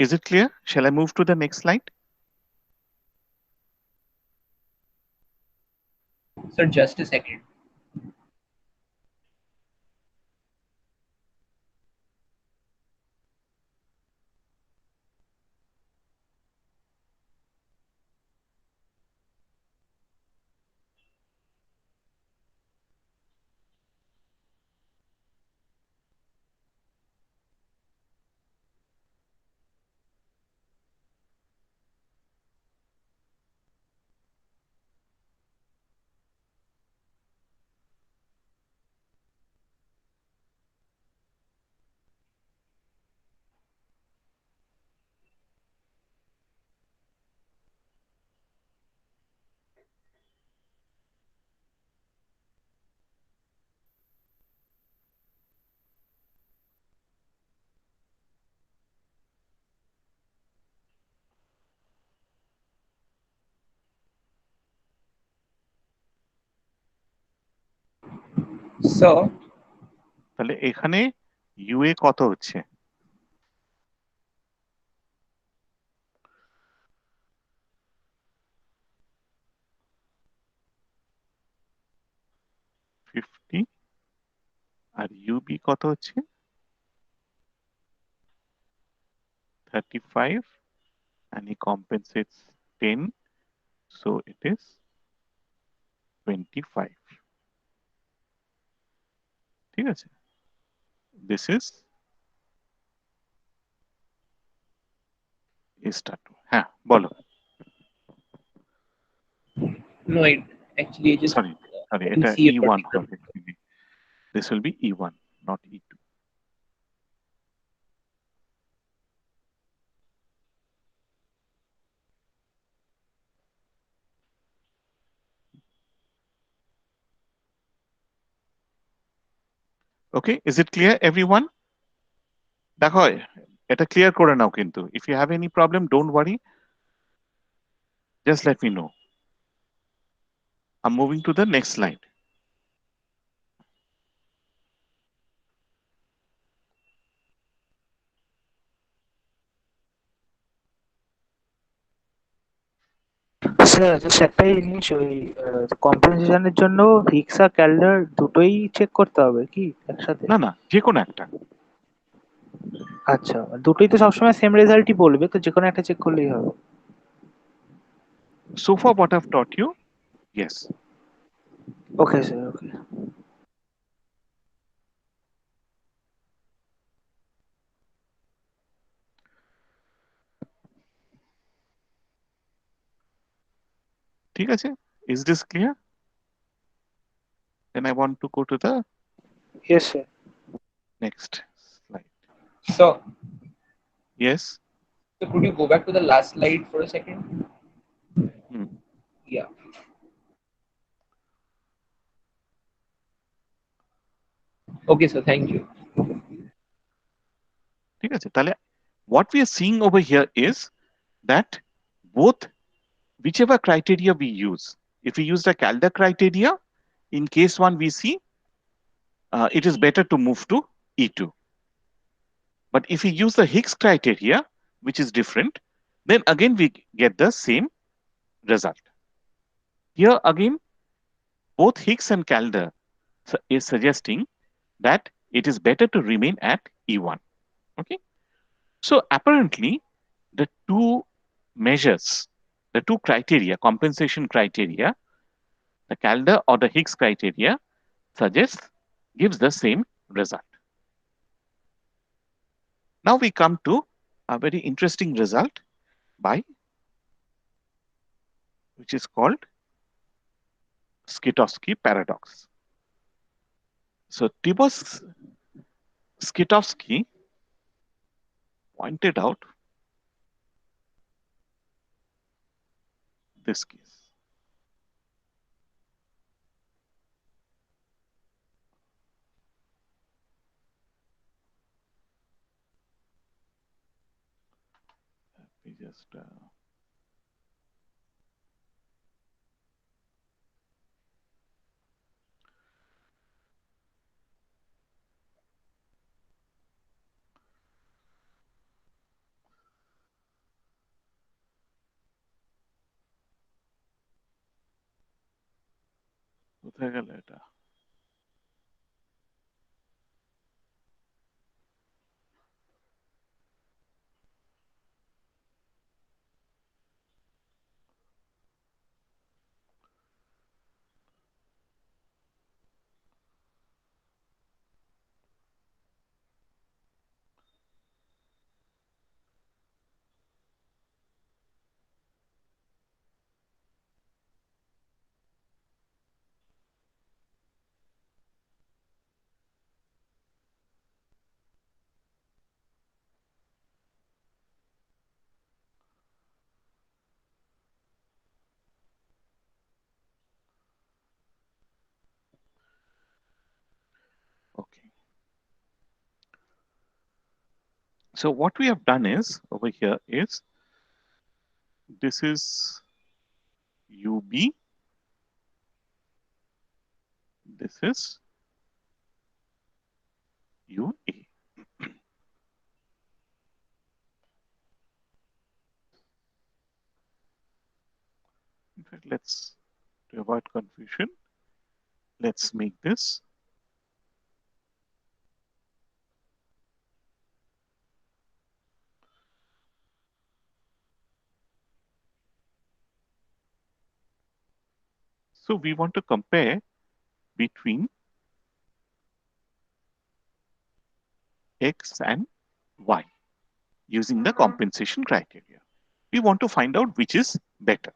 Is it clear? Shall I move to the next slide?
Sir, just a second. So
তাহলে এখানে UA কত হচ্ছে? Fifty, আর UV কত হচ্ছে? 35, and he compensates 10, so it is 25. ঠিক আছে, this is A star 2. হ্যাঁ বলো।
no, it actually just
sorry sorry,
I
এটা
didn't see a
E1
particular.
হবে actually. This will be E1, not E2. Okay, is it clear everyone? দেখো এটা clear করে নাও কিন্তু। If you have any problem, don't worry, just let me know. I'm moving to the next slide.
Sir just একটাই জিনিস, ওই কম্পেনসেশনের জন্য Higgs আর ক্যালডার দুটোই check করতে হবে কি একসাথে?
না না, যে কোনো একটা।
আচ্ছা, দুটোই তো সবসময় সেম রেজাল্টই বলবে, তো যে কোনো একটা চেক করলেই হবে।
So far what I've taught you, yes.
Okay sir, okay.
ঠিক আছে, is this clear? Then I want to go to the
yes sir.
next slide.
So
Yes.
so could you go back to the last slide for a second?
Hmm.
Yeah. Okay, so thank you.
ঠিক আছে, তাহলে what we are seeing over here is that both, whichever criteria we use, if we use the Calder criteria, in case one we see it is better to move to E2. But if we use the Higgs criteria, which is different, then again we get the same result. Here again, both Higgs and Calder is suggesting that it is better to remain at E1. Okay. So apparently, the two measures, the two criteria, compensation criteria, the Calder or the Higgs criteria, gives the same result. Now we come to a very interesting result which is called Skitovsky paradox. So Tibor Skitovsky pointed out this case. Let me just কোথায় গেল এটা? Okay. So what we have done is over here is this is UB, this is UA. In fact, let's, to avoid confusion, let's make this so we want to compare between X and Y using the compensation criteria. We want to find out which is better.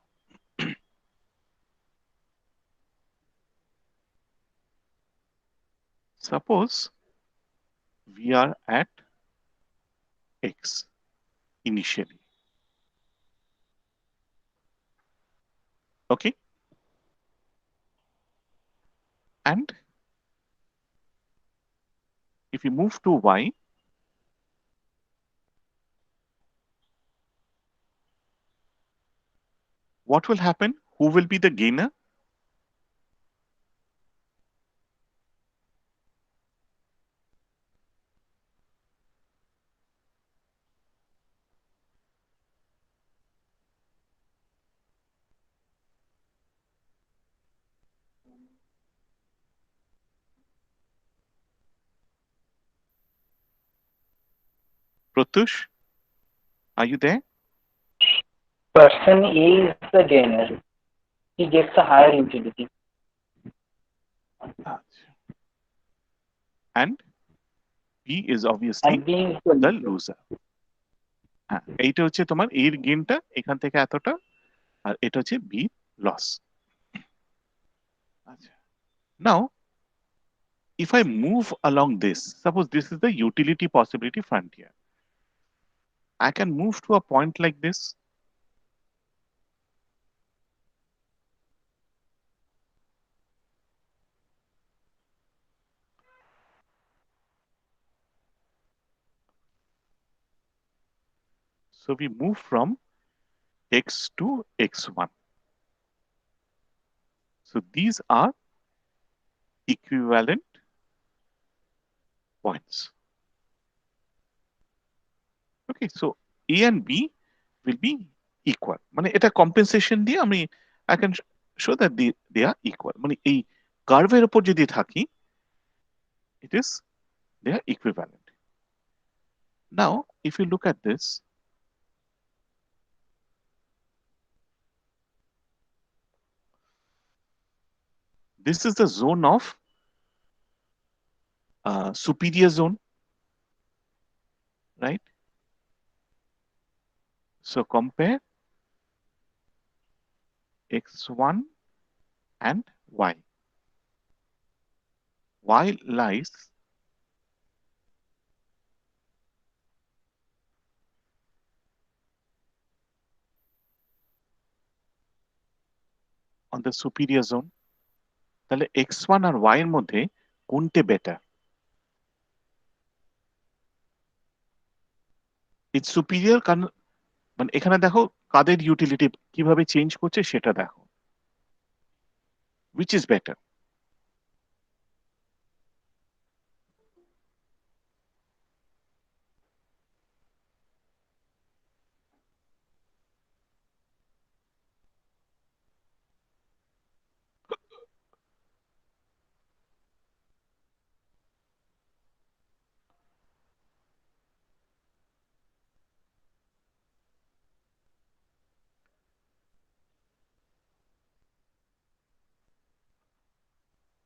Suppose we are at X initially. Okay. And if you move to Y, what will happen? Who will be the gainer? Pratush, are you there?
Person A is the gainer. He gets a higher utility.
And B is obviously
And B is
the
the
loser. এইটা হচ্ছে তোমার এর গেইনটা এখান থেকে এতটা আর এটা হচ্ছে B loss আচ্ছা নাও if I move along this, suppose this is the utility possibility frontier, I can move to a point like this. So we move from X to X1. So these are equivalent points. Okay, so A and B will be equal. মানে এটা compensation দিয়ে আমি I can show that they are equal. মানে এই কার্ভের উপর যদি থাকি it is they are equivalent. Now if you look at this, this is the zone of superior zone, right? So compare X1 and Y. Y lies on the superior zone. তাহলে X1 আর Y এর মধ্যে কোনটা better? It's superior কারণ মানে এখানে দেখো কাদের utility কিভাবে change করছে সেটা দেখো, which is better?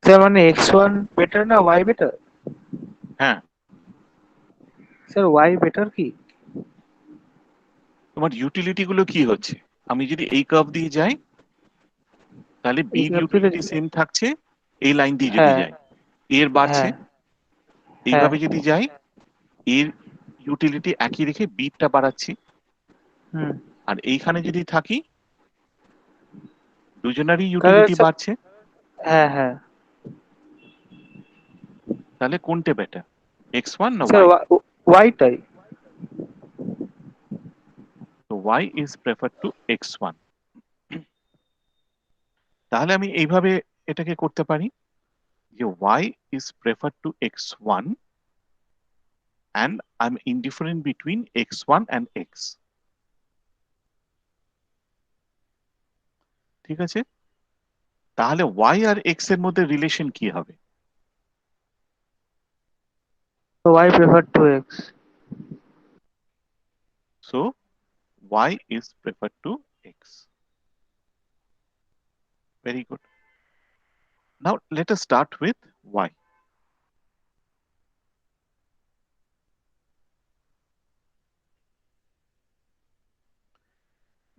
স্যার মানে X1 বেটার না Y বেটার?
হ্যাঁ,
স্যার Y বেটার কি?
তোমার ইউটিলিটি গুলো কি হচ্ছে? আমি যদি এই কার্ভ দিয়ে যাই তাহলে বি
এই curve
ইউটিলিটি
দিয়ে-
সেম থাকছে, এই লাইন দিয়ে যদি
হ্যাঁ
যাই এর বাড়ছে,
হ্যাঁ
এইভাবে যদি যাই এর ইউটিলিটি একই রেখে বিটা বাড়াচ্ছি,
হুম
আর এইখানে যদি থাকি দুজনেরই
তাহলে
ইউটিলিটি
স্যার-
বাড়ছে,
হ্যাঁ হ্যাঁ
তাহলে কোনটা বেটার, X1 না
sir
Y?
Y tie.
So Y is preferred to X1. তাহলে আমি এইভাবে এটাকে করতে পারি যে Y is preferred to X1 and I'm indifferent between x1 and x. ঠিক আছে, তাহলে y আর x এর মধ্যে রিলেশন কি হবে?
So y prefer to x.
So y is preferred to x. Very good. Now let us start with y.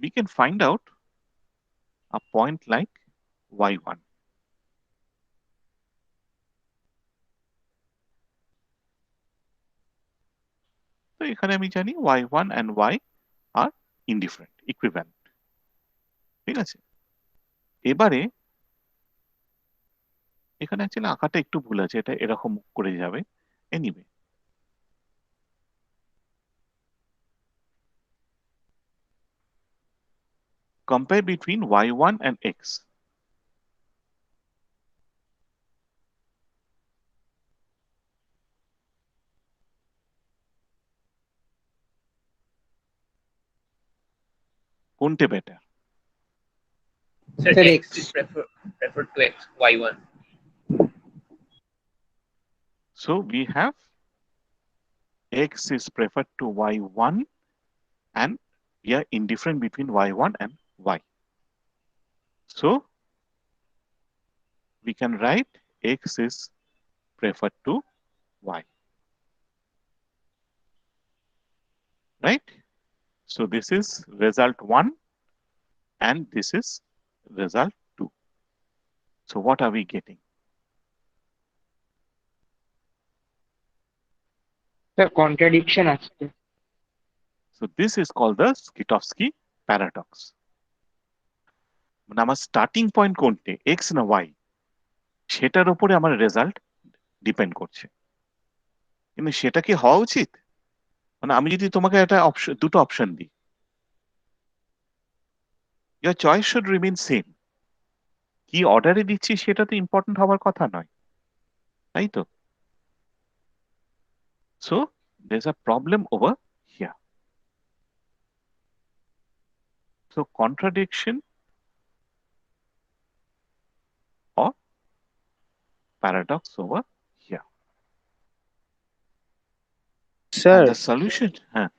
We can find out a point like y1. তো এখানে আমি জানি y1 and y are indifferent, equivalent. ঠিক আছে, এবারে এখানে actually আঁকাটা একটু ভুল আছে, এটা এরকম করে যাবে। Anyway, compare between y1 and x. কোনটা better?
Sir,
Sir,
x is preferred to x, y1.
So we have x is preferred to y1 and we are indifferent between y1 and y. So we can write x is preferred to y. Right? So this is result 1 and this is result 2. So what are we getting?
The contradiction আসছে।
So this is called the Skitovsky paradox. মানে আমার starting point কোনটা, x না y, সেটার উপরে আমার result depend করছে। কিন্তু সেটা কি হওয়া উচিত? মানে আমি যদি তোমাকে একটা অপশন, দুটো অপশন দিই, your choice should remain same. কি অর্ডারে দিচ্ছি সেটা তো ইম্পর্টেন্ট হওয়ার কথা নয়, তাই তো? So there's a problem over here. So contradiction or paradox over here.
Sir,
And the solution, হ্যাঁ,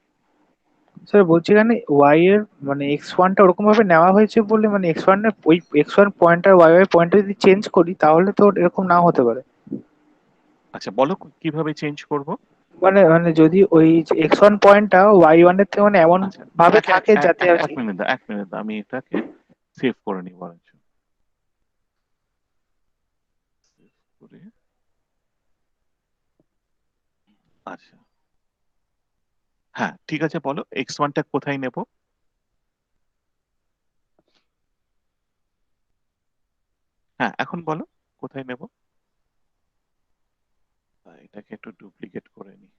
স্যার বলছি এখানে y এর মানে x1 টা ওরকম ভাবে নেওয়া হয়েছে বলে মানে x1 এর ওই x1 পয়েন্ট আর y পয়েন্টটা যদি চেঞ্জ করি তাহলে তো এরকম নাও হতে পারে।
আচ্ছা বলো কিভাবে চেঞ্জ করব?
মানে মানে যদি ওই x1 পয়েন্টটা y1 এর থেকে মানে এমন
আচ্ছা
ভাবে
এক এক
থাকে
এক
যাতে আর
এক
কি।
মিনিট দাও, এক মিনিট দাও, আমি এটাকে সেভ করে নিই বরঞ্চ। Save করে, আচ্ছা হ্যাঁ ঠিক আছে, বলো x1টা কোথায় নেব? হ্যাঁ এখন বলো কোথায় নেব? এটাকে একটু ডুপ্লিকেট করে নিই।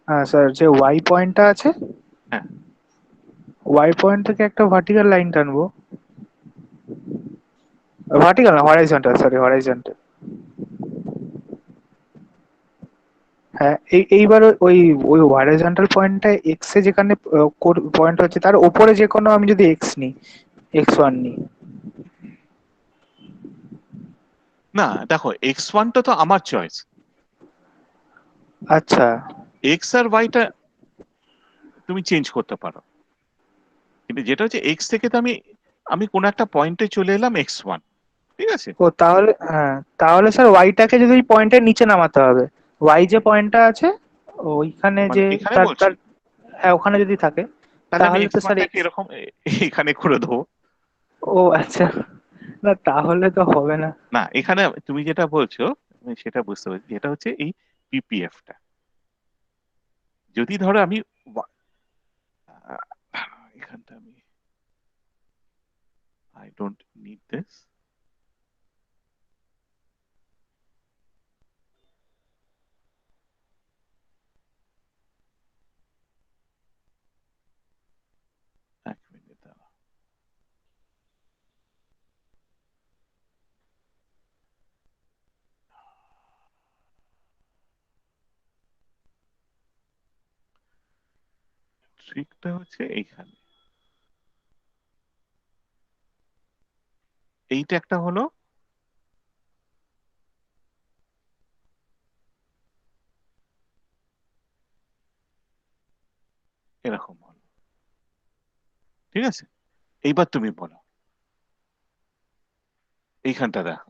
হ্যাঁ স্যার, যে y পয়েন্টটা আছে
হ্যাঁ
y পয়েন্ট থেকে একটা ভার্টিক্যাল লাইন টানবো, ভার্টিক্যাল না হরাইজন্টাল, সরি হরাইজন্টাল। হ্যাঁ এইবার ওই ওই হরাইজন্টাল পয়েন্টটা এক্স এ যেখানে পয়েন্ট হচ্ছে তার উপরে যে কোনো আমি যদি এক্স নিই, x1 নিই।
না দেখো, x1টা তো আমার চয়েস,
আচ্ছা
x আর y-টা তুমি চেঞ্জ করতে পারো, কিন্তু যেটা হচ্ছে x থেকে তো আমি আমি কোন একটা পয়েন্টে চলে এলাম x1, ঠিক আছে?
ও তাহলে হ্যাঁ, তাহলে স্যার ওয়াইটাকে যদি ওই পয়েন্টের নিচে নামাতে হবে, ওয়াই যে পয়েন্টটা আছে ওইখানে
মানে
যে
এখানে
তার
বলছি,
তার হ্যাঁ ওখানে যদি থাকে
তাহলে আমি
তাহলে তো স্যার
x1টাকে
এক্স।
এরকম এখানে করে দেবো।
ও আচ্ছা, না তাহলে তো হবে না।
না এখানে তুমি যেটা বলছো আমি সেটা বুঝতে পারছি, যেটা হচ্ছে এই পিপিএফটা, যদি ধরো আমি এখানটা আমি আই ডোন্ট নিড দিস, এক মিনিট দাঁড়া। ট্রিকটা হচ্ছে এইখানে, এইটা একটা হলো, এরকম হলো, ঠিক আছে। এইবার তুমি বলো, এইখানটা দেখো,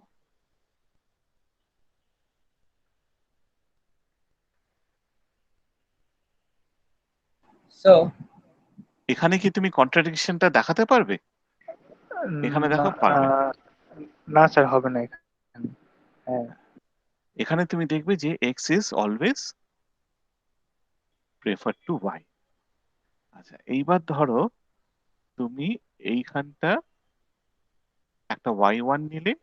So,
এখানে কি তুমি কন্ট্রাডিকশনটা দেখাতে পারবে? এখানে
না
দেখো পারবে না।
না স্যার, হবে না এখানে। হ্যাঁ,
এখানে তুমি দেখবে যে X is always prefer to Y. আচ্ছা, এইবার ধরো তুমি এইখানটা একটা ওয়াই ওয়ান নিলে,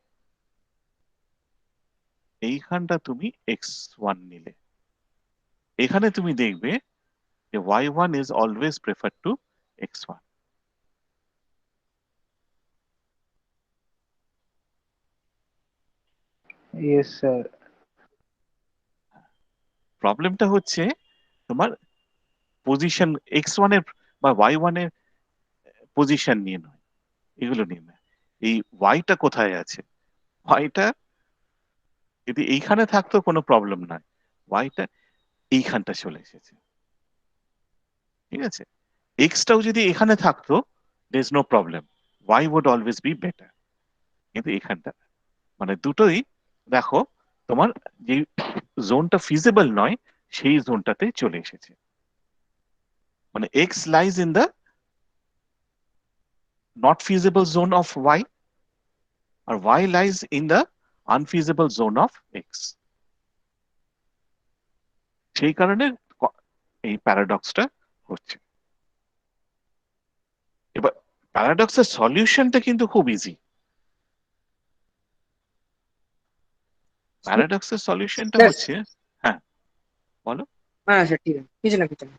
এইখানটা তুমি এক্স ওয়ান নিলে, এখানে তুমি দেখবে যে Y one is always prefer to X one.
Yes sir.
প্রবলেমটা হচ্ছে তোমার পজিশন এক্স ওয়ানের বা ওয়াই ওয়ানের পজিশন নিয়ে নয়, এগুলো নিয়ে নয়, এই ওয়াইটা কোথায় আছে, ওয়াইটা যদি এইখানে থাকতো কোনো প্রবলেম নাই, ওয়াইটা এইখানটা চলে এসেছে, ঠিক আছে। এক্সটাও যদি এখানে থাকতো, there is no problem, Y would always be better, কিন্তু এখানটা মানে দুটোই দেখো তোমার যে জোনটা ফিজিবল নয় সেই জোনটাতে চলে এসেছে, মানে x lies in the not feasible zone of y, আর y lies in the unfeasible zone of x. সেই কারণে এই প্যারাডক্সটা হচ্ছে। এবার প্যারাডক্সের সলিউশনটা কিন্তু খুব ইজি। প্যারাডক্সের সলিউশনটা
স্যার,
হচ্ছে, হ্যাঁ বলো।
হ্যাঁ স্যার, ঠিক আছে, কিছু না কিছু না।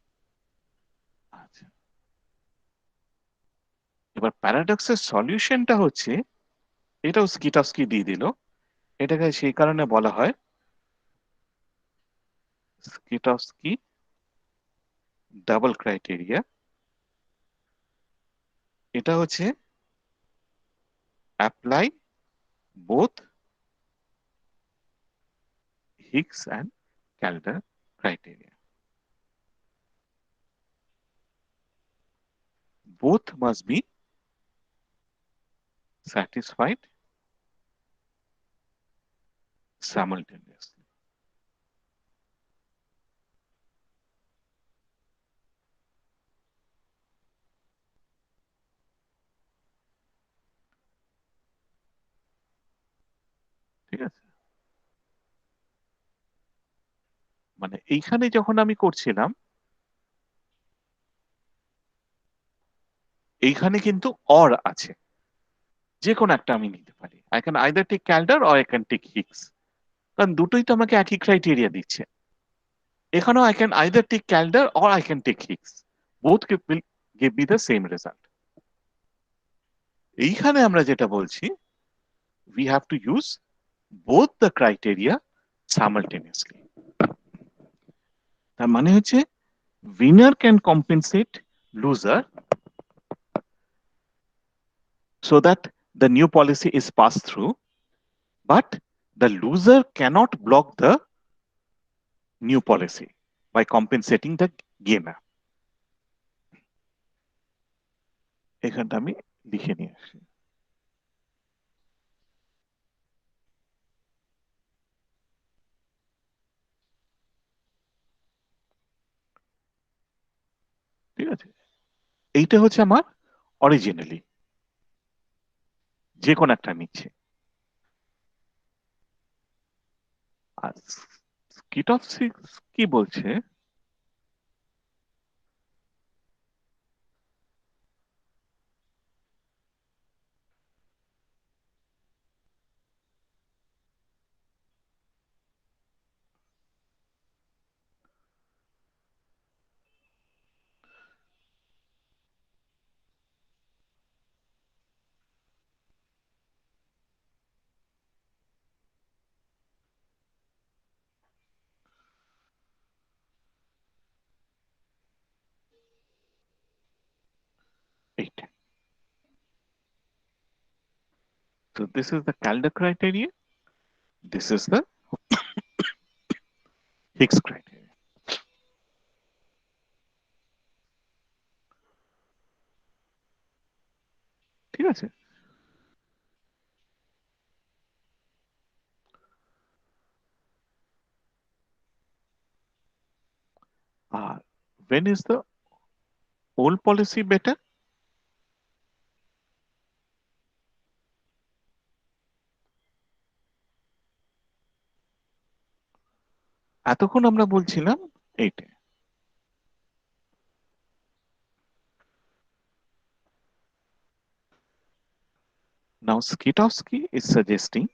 আচ্ছা, এবার প্যারাডক্সের সলিউশনটা হচ্ছে, এটাও স্কিটস্কি দিয়ে দিল, এটাকে সেই কারণে বলা হয় স্কিটস্কি ডাবল ক্রাইটেরিয়া। এটা হচ্ছে apply both Hicks and Kaldor criteria, both must be satisfied simultaneously. ঠিক আছে, মানে এইখানে যখন আমি করছিলাম, এইখানে কিন্তু অর আছে, যে কোনো একটা আমি নিতে পারি, I can either take Kaldor or I can take Hicks, কারণ দুটোই তো আমাকে একই ক্রাইটেরিয়া দিচ্ছে। এখানেও I can either take Kaldor or I can take Hicks, both will give me the same result. এইখানে আমরা যেটা বলছি, we have to use both the criteria simultaneously। তার মানে হচ্ছে winner can compensate loser so that the new policy is passed through, but the loser cannot block the new policy by compensating the gainer। এখানটা আমি লিখে নিয়ে আসি, ঠিক আছে। এইটা হচ্ছে আমার অরিজিনালি, যে কোনো একটা নিচ্ছে। আর স্কিট অফ সিক্স কি বলছে, So this is the Calder criteria. This is the Higgs criteria. ঠিক আছে? When is the old policy better? এতক্ষণ আমরা বলছিলাম এইটা। Now Skidowski is suggesting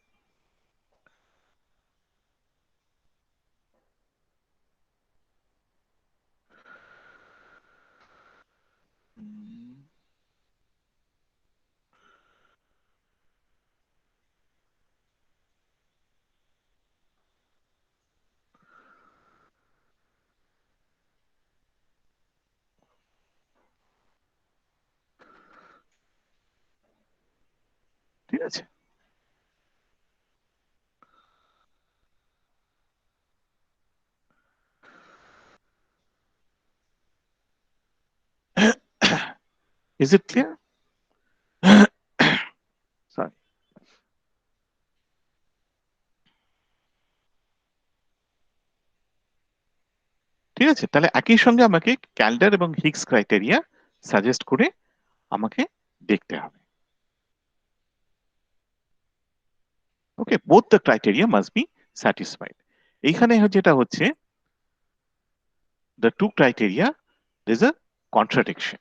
ঠিক আছে? Is it clear? Sorry. ঠিক আছে, তাহলে একই সঙ্গে আমাকে ক্যালডার এবং হিগস ক্রাইটেরিয়া সাজেস্ট করে আমাকে দেখতে হবে। Okay, both the criteria must be satisfied. এইখানে যেটা হচ্ছে the two criteria, there's a contradiction.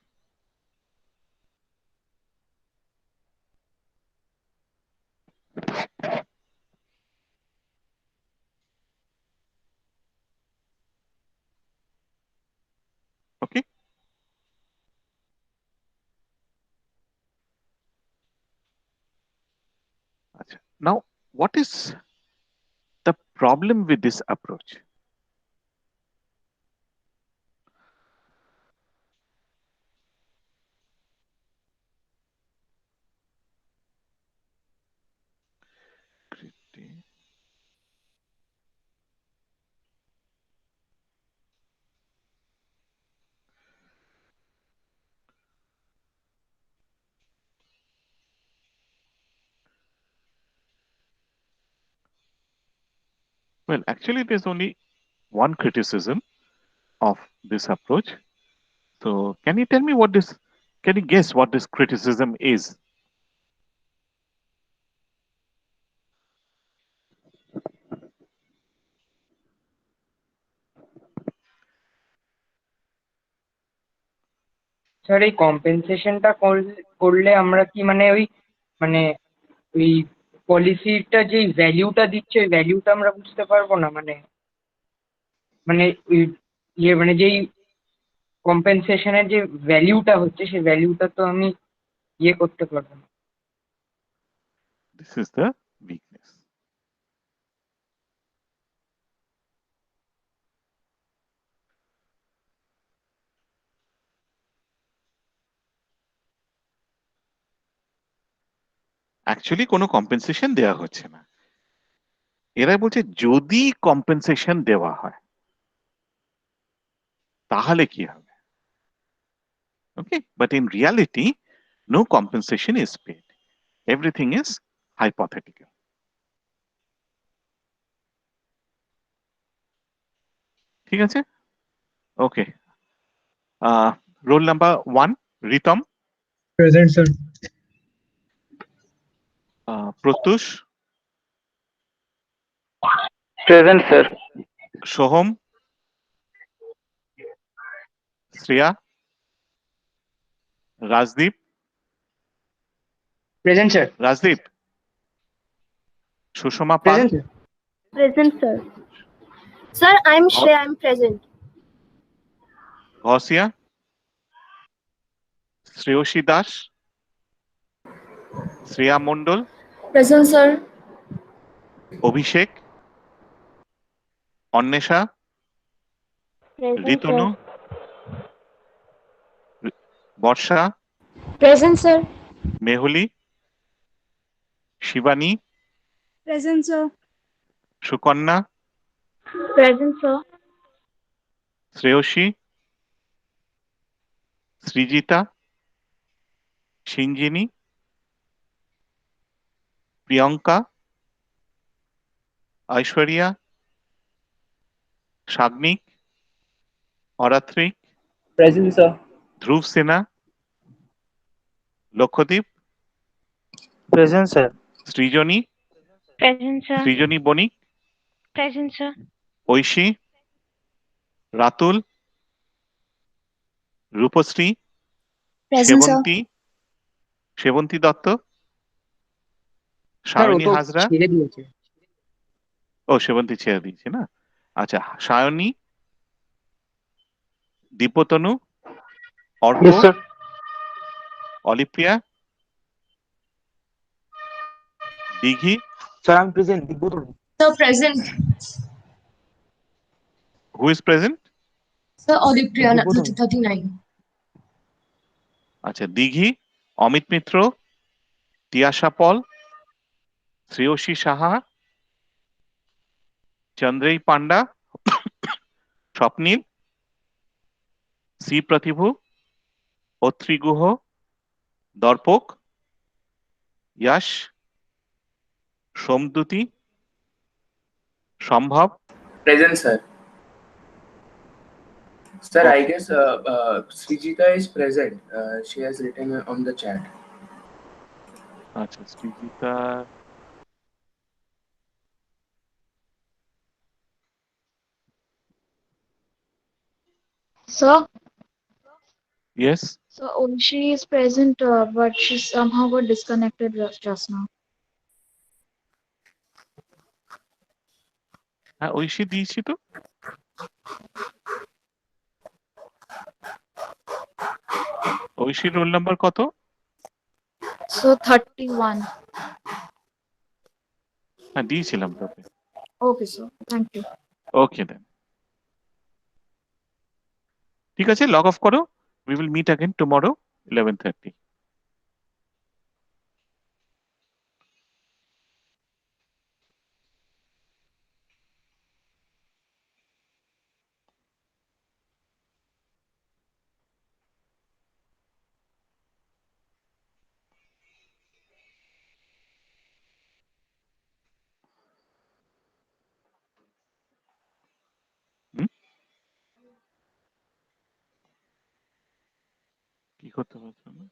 Okay. Now, what is the problem with this approach? Well, actually, there's only one criticism of this approach. So, can you tell me what this, can you guess what this criticism is?
Sir এই কম্পেনসেশনটা করলে আমরা কি মানে ওই পলিসিটা যে ভ্যালুটা দিচ্ছে ওই ভ্যালুটা আমরা বুঝতে পারবো না মানে মানে ওই মানে যেই কম্পেনসেশনের যে ভ্যালুটা হচ্ছে সেই ভ্যালুটা তো আমি করতে পারবো না।
This is the weakness. Actually, কোনো কম্পেনসেশন দেওয়া হচ্ছে না। এরা বলছে যদি কম্পেনসেশন দেওয়া হয় তাহলে কি হবে? Okay, but in reality, no compensation is paid. Everything is hypothetical. ঠিক আছে? Okay. Roll number 1, Ritam.
Present, sir.
Protush.
Present, sir.
Soham. Shreya. Rajdeep.
Present sir.
Rajdeep. Sushma Pal.
Present
Present, sir. Sir, I'm Shreya. I'm present.
Ghasia. Shreyoshi Das. Shreya Mondol.
Present, sir.
Abhishek. Annesha.
Present,
Ritunu. Borsha.
Present, sir.
Mehuli. Shibani,
Present, sir.
Sukanya,
Present, sir.
Shreyashi, Srijita, Sinjini, Priyanka, Aishwarya, Sagnik, Aratrik,
Present, sir.
Dhruba Sinha, Lakshadeep,
present sir.
Srijani,
Present, sir.
Srijani Banik,
Present, sir.
Aishi, Ratul, Rupashree,
Present, sir.
Sebanti, Sebanti Dutta,
sir ও
সায়নী
তো
হাজরা,
ছেড়ে দিয়েছে।
ও সেবন্তী ছেড়ে দিয়েছে না? আচ্ছা, Sayani, Diptanu, Arka,
yes sir.
Alipriya, Dighi,
sir আমি present, Dibyatanu.
Sir, present.
Who is present?
Sir, Olivia,
Dipotonu.
39.
আচ্ছা, Dighi, Amit Mitra, Tiyasha Paul, Shreyashi Saha, Chandrei Panda, Swapnil, C Pratibhu, Atri Guha, Darpak, Yash, Somduti, Sambhav,
Present, sir. Sir, I
Okay.
guess Srijita is present. She has written on the chat.
আচ্ছা, Srijita,
Sir,
yes,
so Unshi is present, but she somehow got disconnected just now.
হ্যাঁ ঐশী দিয়েছি তো। ঐশীর roll number কত?
So 31.
হ্যাঁ দিয়েছিলাম তোকে।
Okay, sir. Thank you.
Okay then, ঠিক আছে, লগ অফ করো। We will meet again tomorrow 11:30। কি করতে পারছো না?